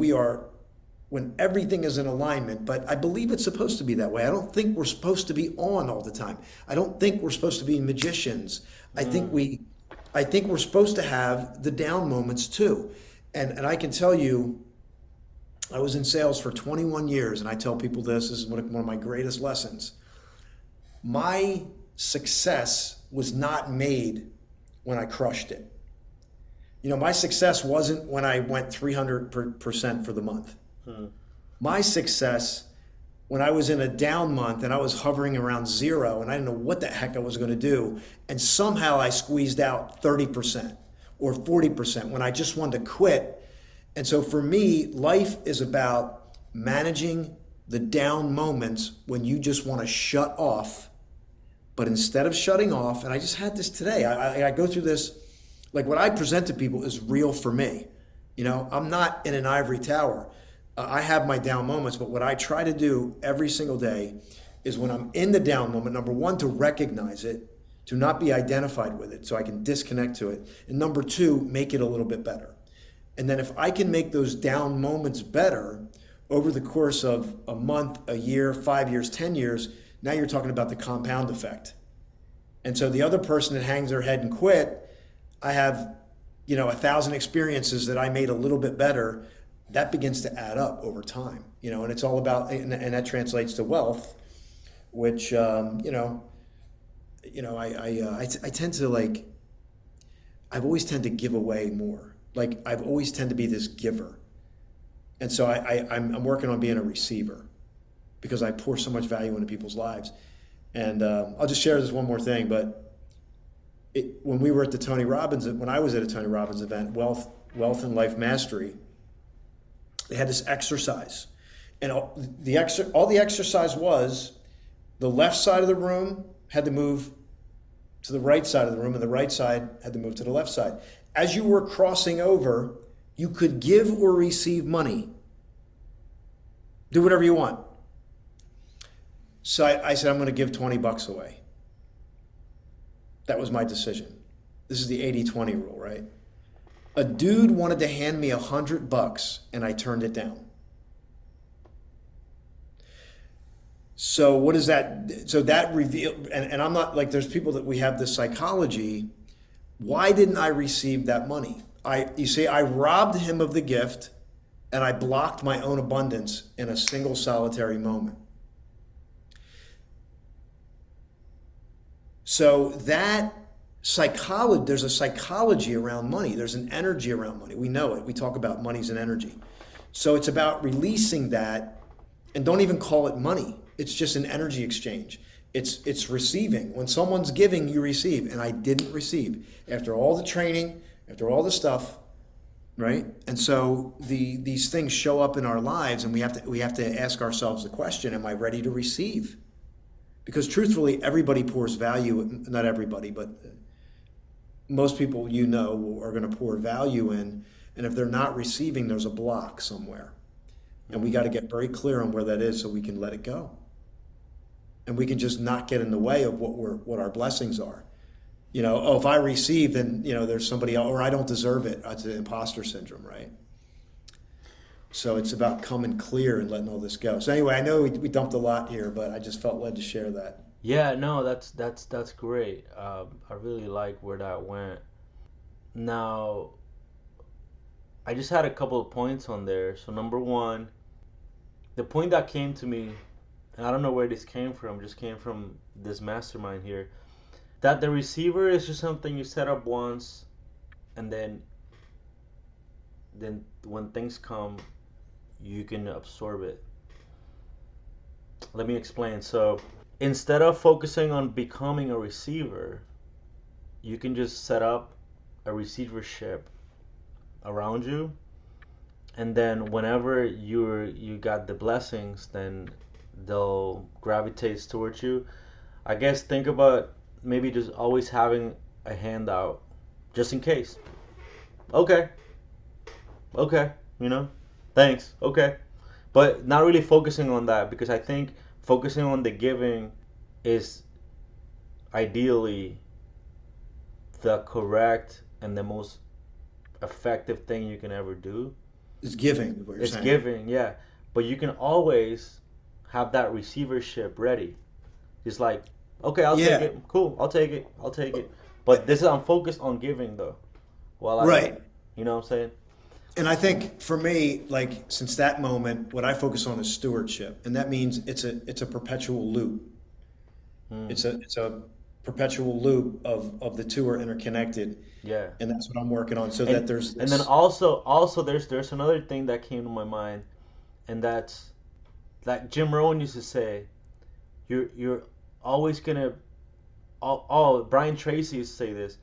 when everything is in alignment. But I believe it's supposed to be that way. I don't think we're supposed to be on all the time. I don't think we're supposed to be magicians. I think Mm. we I think we're supposed to have the down moments too. And I can tell you, I was in sales for 21 years, and I tell people this is one of my greatest lessons. My success was not made when I crushed it. My success wasn't when I went 300% for the month. Mm. My success when I was in a down month and I was hovering around zero and I didn't know what the heck I was going to do. And somehow I squeezed out 30% or 40% when I just wanted to quit. And so for me, life is about managing the down moments when you just want to shut off. But instead of shutting off, and I just had this today, I go through this, like what I present to people is real for me. I'm not in an ivory tower. I have my down moments, but what I try to do every single day is when I'm in the down moment, number one, to recognize it, to not be identified with it so I can disconnect to it. And number two, make it a little bit better. And then if I can make those down moments better over the course of a month, a year, 5 years, 10 years, now you're talking about the compound effect. And so the other person that hangs their head and quit, I have, 1,000 experiences that I made a little bit better. That begins to add up over time, and it's all about, and that translates to wealth, which, I tend to like, I've always tend to give away more. Like I've always tend to be this giver. And so I'm working on being a receiver because I pour so much value into people's lives. And I'll just share this one more thing, but when we were at the Tony Robbins, when I was at a Tony Robbins event, Wealth and Life Mastery, they had this exercise. And all the exercise was the left side of the room had to move to the right side of the room, and the right side had to move to the left side. As you were crossing over, you could give or receive money. Do whatever you want. So I said, I'm going to give $20 away. That was my decision. This is the 80-20 rule, right? A dude wanted to hand me $100 and I turned it down. So what is that? So that revealed, and I'm not like, there's people that we have this psychology. Why didn't I receive that money? You see, I robbed him of the gift and I blocked my own abundance in a single solitary moment. So that psychology, there's a psychology around money. There's an energy around money. We know it. We talk about money's an energy. So it's about releasing that, and don't even call it money. It's just an energy exchange. It's receiving. When someone's giving, you receive. And I didn't receive. After all the training, after all the stuff, right? And so these things show up in our lives, and we have to ask ourselves the question, am I ready to receive? Because truthfully, everybody pours value, not everybody, but most people are going to pour value in. And if they're not receiving, there's a block somewhere. And we got to get very clear on where that is so we can let it go. And we can just not get in the way of what our blessings are. If I receive, then, there's somebody else, or I don't deserve it. It's an imposter syndrome, right? So it's about coming clear and letting all this go. So anyway, I know we dumped a lot here, but I just felt led to share that. Yeah, no, that's great. I really like where that went. Now, I just had a couple of points on there. So number one, the point that came to me, and I don't know where this came from, just came from this mastermind here, that the receiver is just something you set up once, and then when things come, you can absorb it. Let me explain. So instead of focusing on becoming a receiver, you can just set up a receivership around you, and then whenever you got the blessings, then they'll gravitate towards you. I guess think about maybe just always having a handout just in case. Okay, okay, thanks, okay. But not really focusing on that, because I think focusing on the giving is ideally the correct and the most effective thing you can ever do. It's giving, is what you're It's saying. giving, yeah. But you can always have that receivership ready. Just like, okay, I'll take Yeah, it. Cool, I'll take it. I'll take it. But this is, I'm focused on giving though. While right. you know what I'm saying? And I think for me, like since that moment, what I focus on is stewardship, and that means it's a perpetual loop. Mm, It's a perpetual loop of the two are interconnected, yeah. and that's what I'm working on. So that And there's and then this. also there's another thing that came to my mind, and that's like Jim Rohn used to say, you're always gonna. Oh, Brian Tracy used to say this.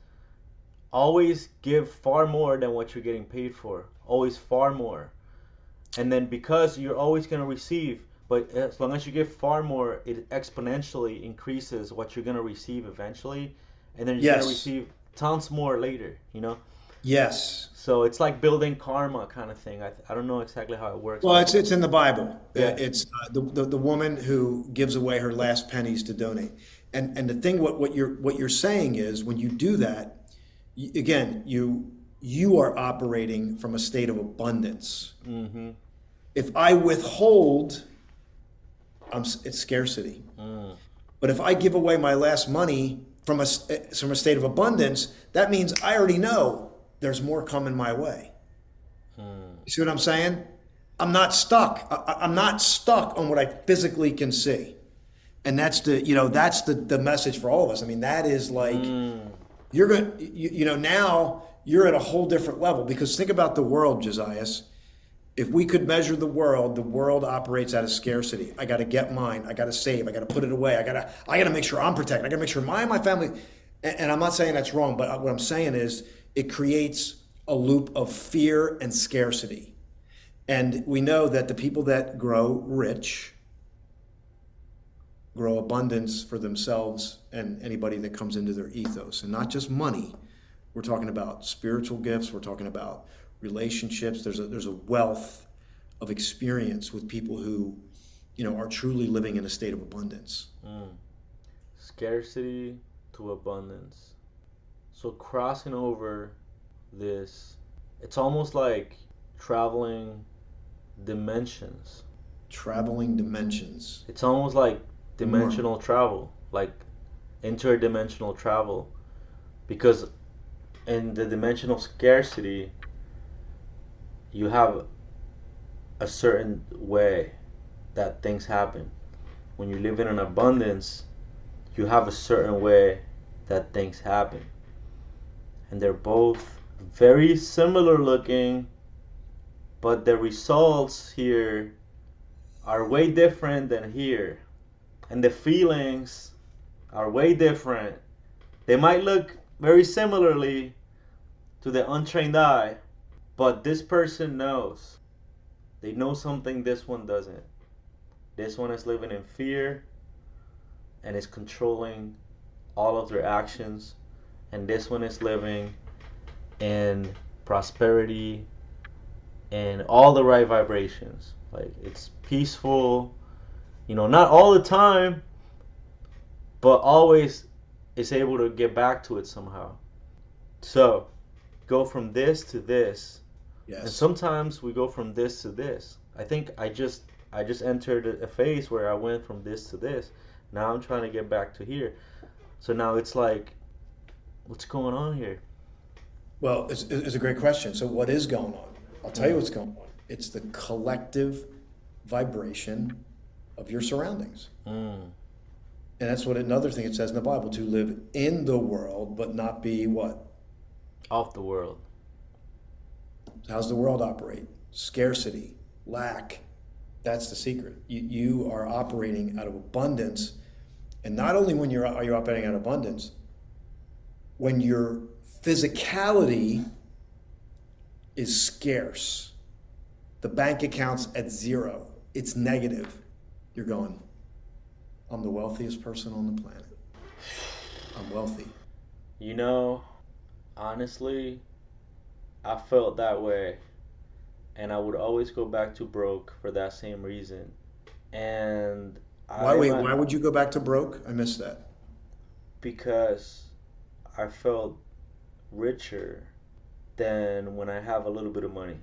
Always give far more than what you're getting paid for. Always far more. And then because you're always gonna receive, but as long as you give far more, it exponentially increases what you're gonna receive eventually, and then you're gonna Yes. receive tons more later. You know. Yes. So it's like building karma kind of thing. I don't know exactly how it works, Well, but it's in the Bible. yeah. It's the woman who gives away her last pennies to donate. And the thing what you're saying is when you do that, again, you are operating from a state of abundance. Mm-hmm. If I withhold, it's scarcity. Mm. But if I give away my last money from a state of abundance, that means I already know there's more coming my way. Mm. You see what I'm saying? I'm not stuck. I'm not stuck on what I physically can see. And that's the message for all of us. I mean, that is like Mm. you're going now you're at a whole different level because think about the world, Josias. If we could measure the world operates out of scarcity. I got to get mine. I got to save. I got to put it away. I got to make sure I'm protected. I got to make sure my family. And I'm not saying that's wrong, but what I'm saying is it creates a loop of fear and scarcity. And we know that the people that grow rich grow abundance for themselves and anybody that comes into their ethos. And not just money. We're talking about spiritual gifts. We're talking about relationships. There's a wealth of experience with people who, are truly living in a state of abundance. Mm. Scarcity to abundance. So crossing over this, it's almost like traveling dimensions. Traveling dimensions. It's almost like Say more. dimensional travel, like interdimensional travel, because in the dimension of scarcity, you have a certain way that things happen. When you live in an abundance, you have a certain way that things happen. And they're both very similar looking, but the results here are way different than here. And the feelings are way different. They might look very similarly to the untrained eye, but this person knows. They know something this one doesn't. This one is living in fear and is controlling all of their actions, and this one is living in prosperity and all the right vibrations. Like it's peaceful, not all the time, but always is able to get back to it somehow. So, go from this to this, and Yes. sometimes we go from this to this. I think I just entered a phase where I went from this to this. Now I'm trying to get back to here. So now it's like, what's going on here? Well, it's a great question. So, what is going on? I'll tell you Mm. what's going on. It's the collective vibration of your surroundings. Mm. And that's what another thing it says in the Bible to live in the world, but not be what? Off the world. How's the world operate? Scarcity, lack. That's the secret. You are operating out of abundance. And not only are you operating out of abundance, when your physicality is scarce, the bank account's at zero, it's negative, you're going, I'm the wealthiest person on the planet. I'm wealthy. You know, honestly, I felt that way, and I would always go back to broke for that same reason. And Why would you go back to broke? I missed that. because I felt richer than when I have a little bit of money.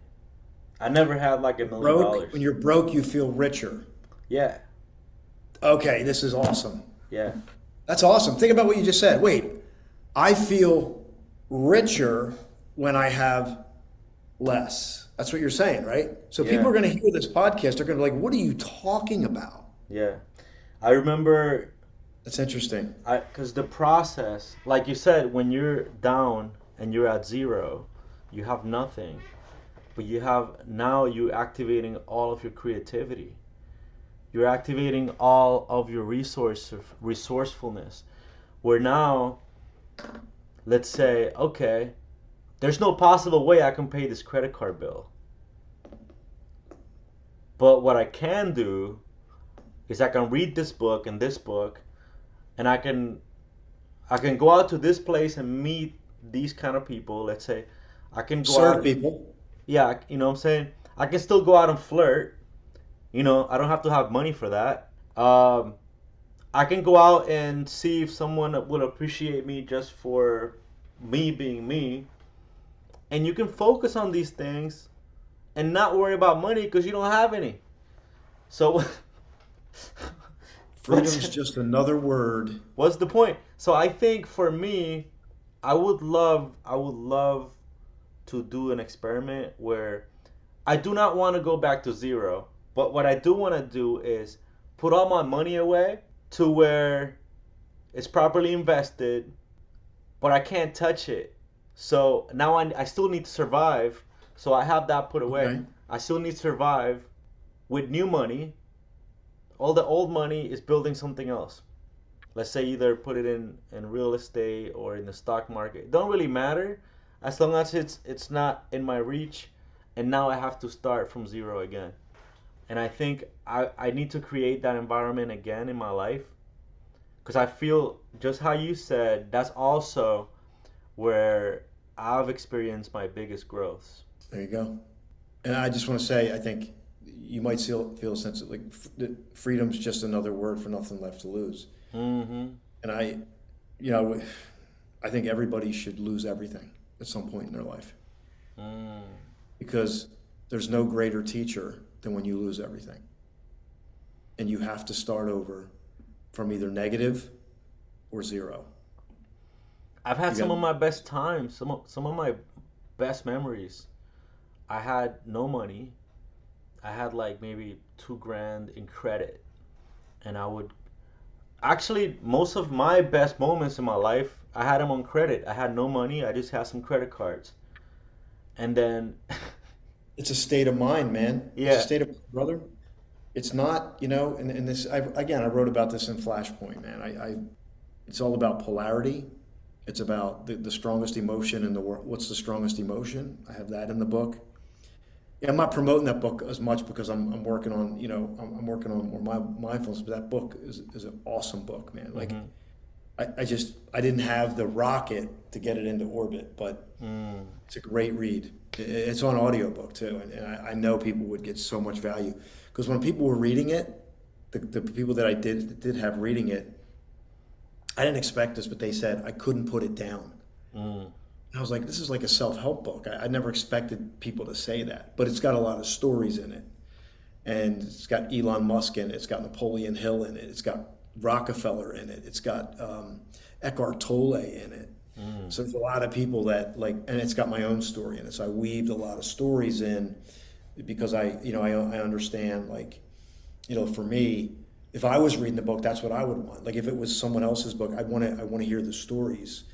I never had like a million Broke, when dollars. you're broke, you feel richer. Yeah, Okay, this is awesome. yeah, That's awesome. Think about what you just said. Wait, I feel richer when I have less. That's what you're saying, right? So people yeah, are going to hear this podcast. They're going to be like, what are you talking about? yeah. I remember That's interesting. because the process, like you said, when you're down and you're at zero, you have nothing, but you activating all of your creativity. You're activating all of your resourcefulness. Where now, let's say, okay, there's no possible way I can pay this credit card bill. But what I can do is I can read this book and this book, and I can go out to this place and meet these kind of people. Let's say I can go Serve out. people. Yeah, you know what I'm saying? I can still go out and flirt. I don't have to have money for that. I can go out and see if someone will appreciate me just for me being me. And you can focus on these things and not worry about money because you don't have any. So, Freedom's what's just another word. what's the point? So I think for me, I would love to do an experiment where I do not want to go back to zero, but what I do want to do is put all my money away to where it's properly invested, but I can't touch it. So now I still need to survive. So I have that put away. Okay. I still need to survive with new money. All the old money is building something else. Let's say either put it in real estate or in the stock market. It don't really matter as long as it's not in my reach, and now I have to start from zero again. And I think I need to create that environment again in my life because I feel just how you said that's also where I've experienced my biggest growths. There you go. And I just want to say, I think you might feel a sense of like freedom's just another word for nothing left to lose. Mm-hmm. And you know, I think everybody should lose everything at some point in their life Mm. because there's no greater teacher than when you lose everything. And you have to start over from either negative or zero. I've had You some got, of my best times, some of my best memories. I had no money. I had like maybe 2 grand in credit, and I would actually most of my best moments in my life I had them on credit. I had no money. I just had some credit cards, and then it's a state of mind, man. It's a yeah, state of brother. It's not, and this, I wrote about this in Flashpoint, man. It's all about polarity. It's about the strongest emotion in the world. What's the strongest emotion? I have that in the book. Yeah, I'm not promoting that book as much because I'm working on, I'm working on more mindfulness, but that book is an awesome book, man. Like, mm-hmm. I didn't have the rocket to get it into orbit, but Mm. it's a great read. It's on audiobook too, and I know people would get so much value because when people were reading it, the people that I did have reading it, I didn't expect this, but they said I couldn't put it down. Mm. And I was like, this is like a self-help book. I never expected people to say that, but it's got a lot of stories in it, and it's got Elon Musk in it. It's got Napoleon Hill in it. It's got Rockefeller in it. It's got Eckhart Tolle in it. Mm. So there's a lot of people that like, and it's got my own story in it. So I weaved a lot of stories in because I understand like, for me, if I was reading the book, that's what I would want. Like if it was someone else's book, I want to hear the stories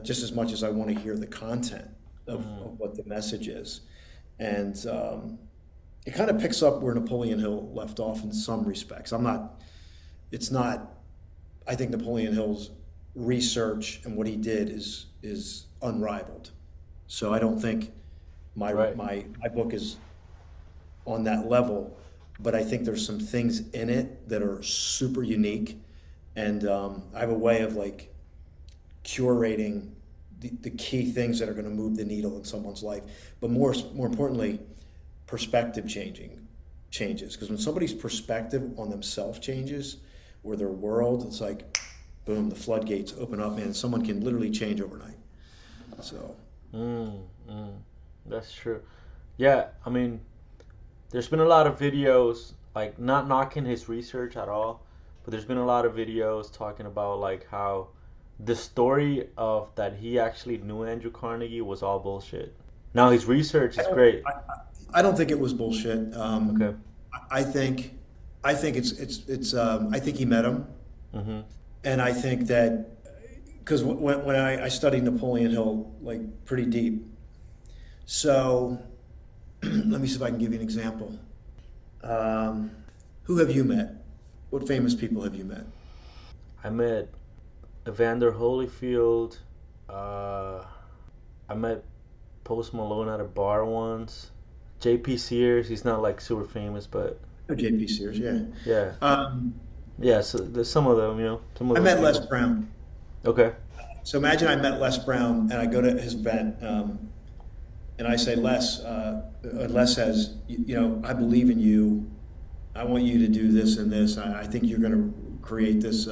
just as much as I want to hear the content Mm. of what the message is. And it kind of picks up where Napoleon Hill left off in some respects. It's not, I think Napoleon Hill's research and what he did is unrivaled. So I don't think my Right. my my book is on that level, but I think there's some things in it that are super unique, and I have a way of like curating the key things that are going to move the needle in someone's life. But more importantly, perspective changes because when somebody's perspective on themselves changes, or their world, it's like boom, the floodgates open up, man. Someone can literally change overnight. So Mm. Mm. That's true. Yeah, I mean, there's been a lot of videos, like not knocking his research at all, but there's been a lot of videos talking about like how the story of that he actually knew Andrew Carnegie was all bullshit. Now his research I is don't great. I don't think it was bullshit. Okay. I think I think he met him, Mm-hmm. and I think that because when I studied Napoleon Hill like pretty deep, so let me see if I can give you an example. Um, Who have you met? What famous people have you met? I met Evander Holyfield. Uh, I met Post Malone at a bar once. JP Sears, he's not like super famous, but Oh, JP Sears, yeah. yeah, Um, yeah. So there's some of them, some of I those met Les people. Brown. Okay. So imagine I met Les Brown and I go to his event and I say, Les says, I believe in you. I want you to do this and this. I think you're going to create this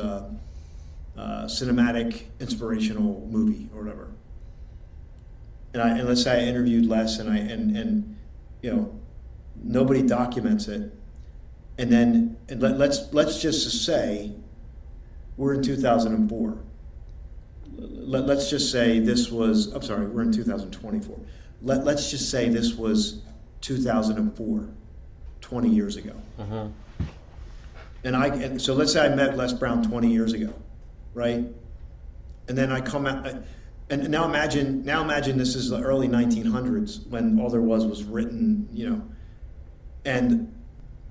cinematic, inspirational movie or whatever. And let's say I interviewed Les and you know nobody documents it, and then let's just say we're in 2004. Let's just say this was. I'm sorry, we're in 2024. Let's just say this was 2004, 20 years ago. Mm-hmm. And so let's say I met Les Brown 20 years ago, right? And then I come out, and now imagine this is the early 1900s when all there was written, and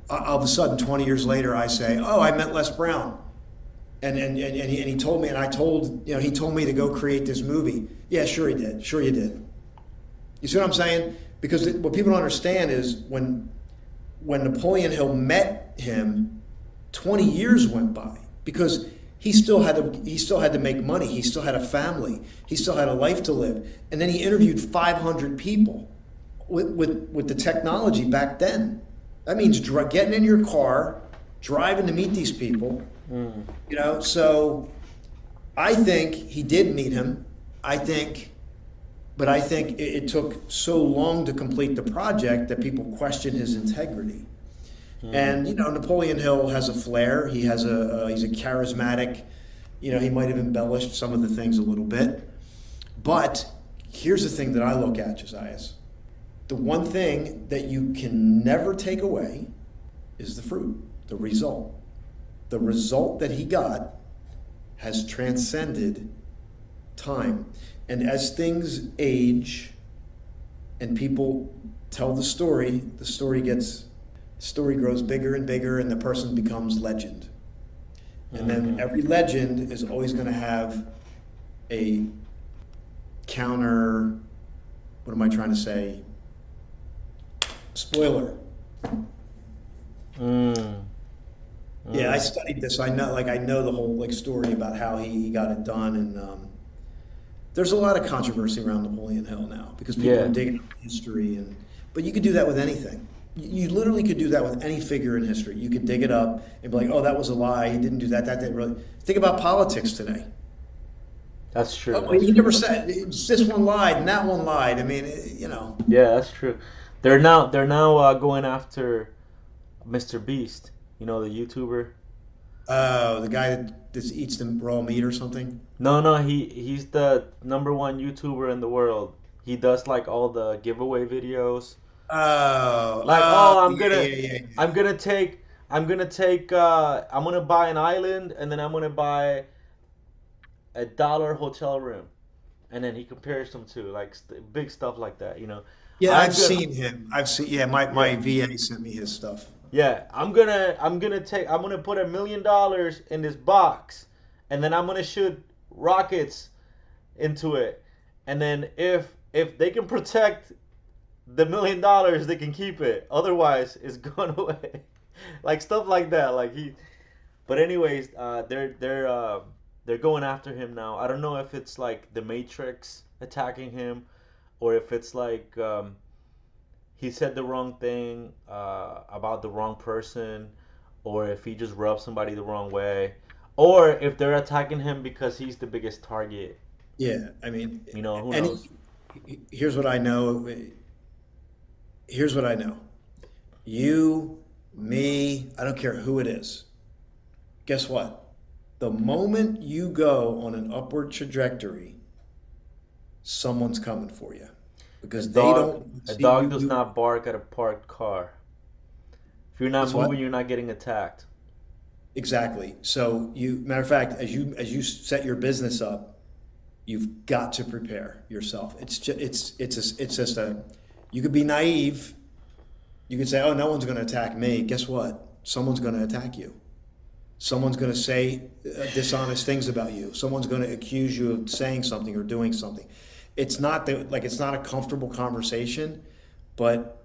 all of a sudden 20 years later I say, oh, I met Les Brown, and he told me, and I told he told me to go create this movie. Yeah, sure he did. Sure you did. You see what I'm saying? Because what people don't understand is when Napoleon Hill met him, 20 years went by because he still had to make money. He still had a family. He still had a life to live. And then he interviewed 500 people with the technology back then. That means getting in your car, driving to meet these people. So I think he did meet him. But I think it took so long to complete the project that people question his integrity. And Napoleon Hill has a flair. He's a charismatic. He might have embellished some of the things a little bit. But here's the thing that I look at, Josias. The one thing that you can never take away is the fruit, the result. The result that he got has transcended time. And as things age and people tell the story grows bigger and bigger, and the person becomes legend. And then every legend is always going to have a counter, what am I trying to say? Spoiler. Yeah, I studied this. I know the whole story about how he got it done, and there's a lot of controversy around Napoleon Hill now because people Yeah. are digging up history, but you could do that with anything. You literally could do that with any figure in history. You could dig it up and be like, "Oh, that was a lie. He didn't do that. That didn't really." Think about politics today. That's true. Oh, That's he true. never said this one lied and that one lied. I mean, Yeah, that's true. They're now going after Mr. Beast. The YouTuber. Oh, the guy that just eats the raw meat or something. No, no, he's the number one YouTuber in the world. He does like all the giveaway videos. Oh, Like, oh, yeah, yeah, yeah, I'm yeah. gonna take, I'm gonna buy an island, and then I'm gonna buy $1 hotel room, and then he compares them to like big stuff like that. Yeah, I'm I've gonna, seen him. I've seen. Yeah, my yeah, VA sent me his stuff. yeah, I'm gonna put $1 million in this box, and then I'm gonna shoot rockets into it, and then if they can protect the $1 million, they can keep it. Otherwise, it's gone away. Like stuff like that. Like he. But anyways, they're going after him now. I don't know if it's like the Matrix attacking him, or if it's like he said the wrong thing about the wrong person, or if he just rubbed somebody the wrong way, or if they're attacking him because he's the biggest target. Yeah, I mean, Who and knows? here's what I know. Here's what I know. You, me, I don't care who it is. Guess what? The moment you go on an upward trajectory, someone's coming for you A because they dog don't a see dog you does do. not bark at a parked car. If you're not Guess what? moving, you're not getting attacked. Exactly. So matter of fact, as you set your business up, you've got to prepare yourself. It's just a. You could be naive. You could say, "Oh, no one's going to attack me." Guess what? someone's going to attack you. Someone's going to say dishonest things about you. Someone's going to accuse you of saying something or doing something. It's not that, like, it's not a comfortable conversation, but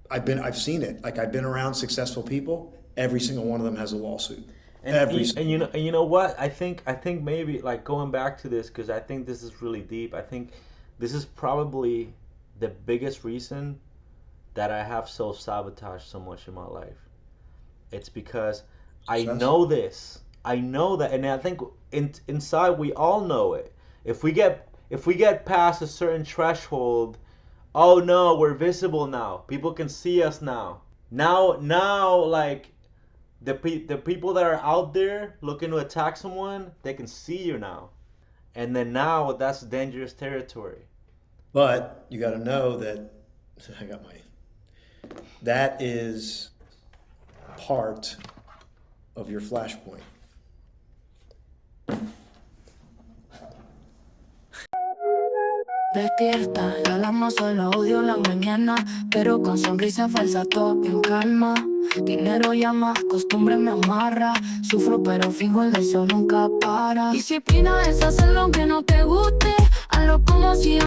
I've seen it. Like, I've been around successful people. Every single one of them has a lawsuit. Every And single one. you know what? I think maybe like going back to this because I think this is really deep. I think this is probably the biggest reason that I have self sabotaged so much in my life. It's because I Success. know this. I know that, and I think inside we all know it. If we get past a certain threshold, oh no, we're visible now. People can see us now. Now, like the people that are out there looking to attack someone, they can see you now. And then now that's dangerous territory. But you got to know that I got my, that is part of your flashpoint. Despierta, el alarma solo odio la mañana, pero con sonrisa falsa todo en calma. Dinero llama, costumbre me amarra, sufro pero fijo el deseo nunca para. Disciplina es hacer lo que no te guste, hazlo como si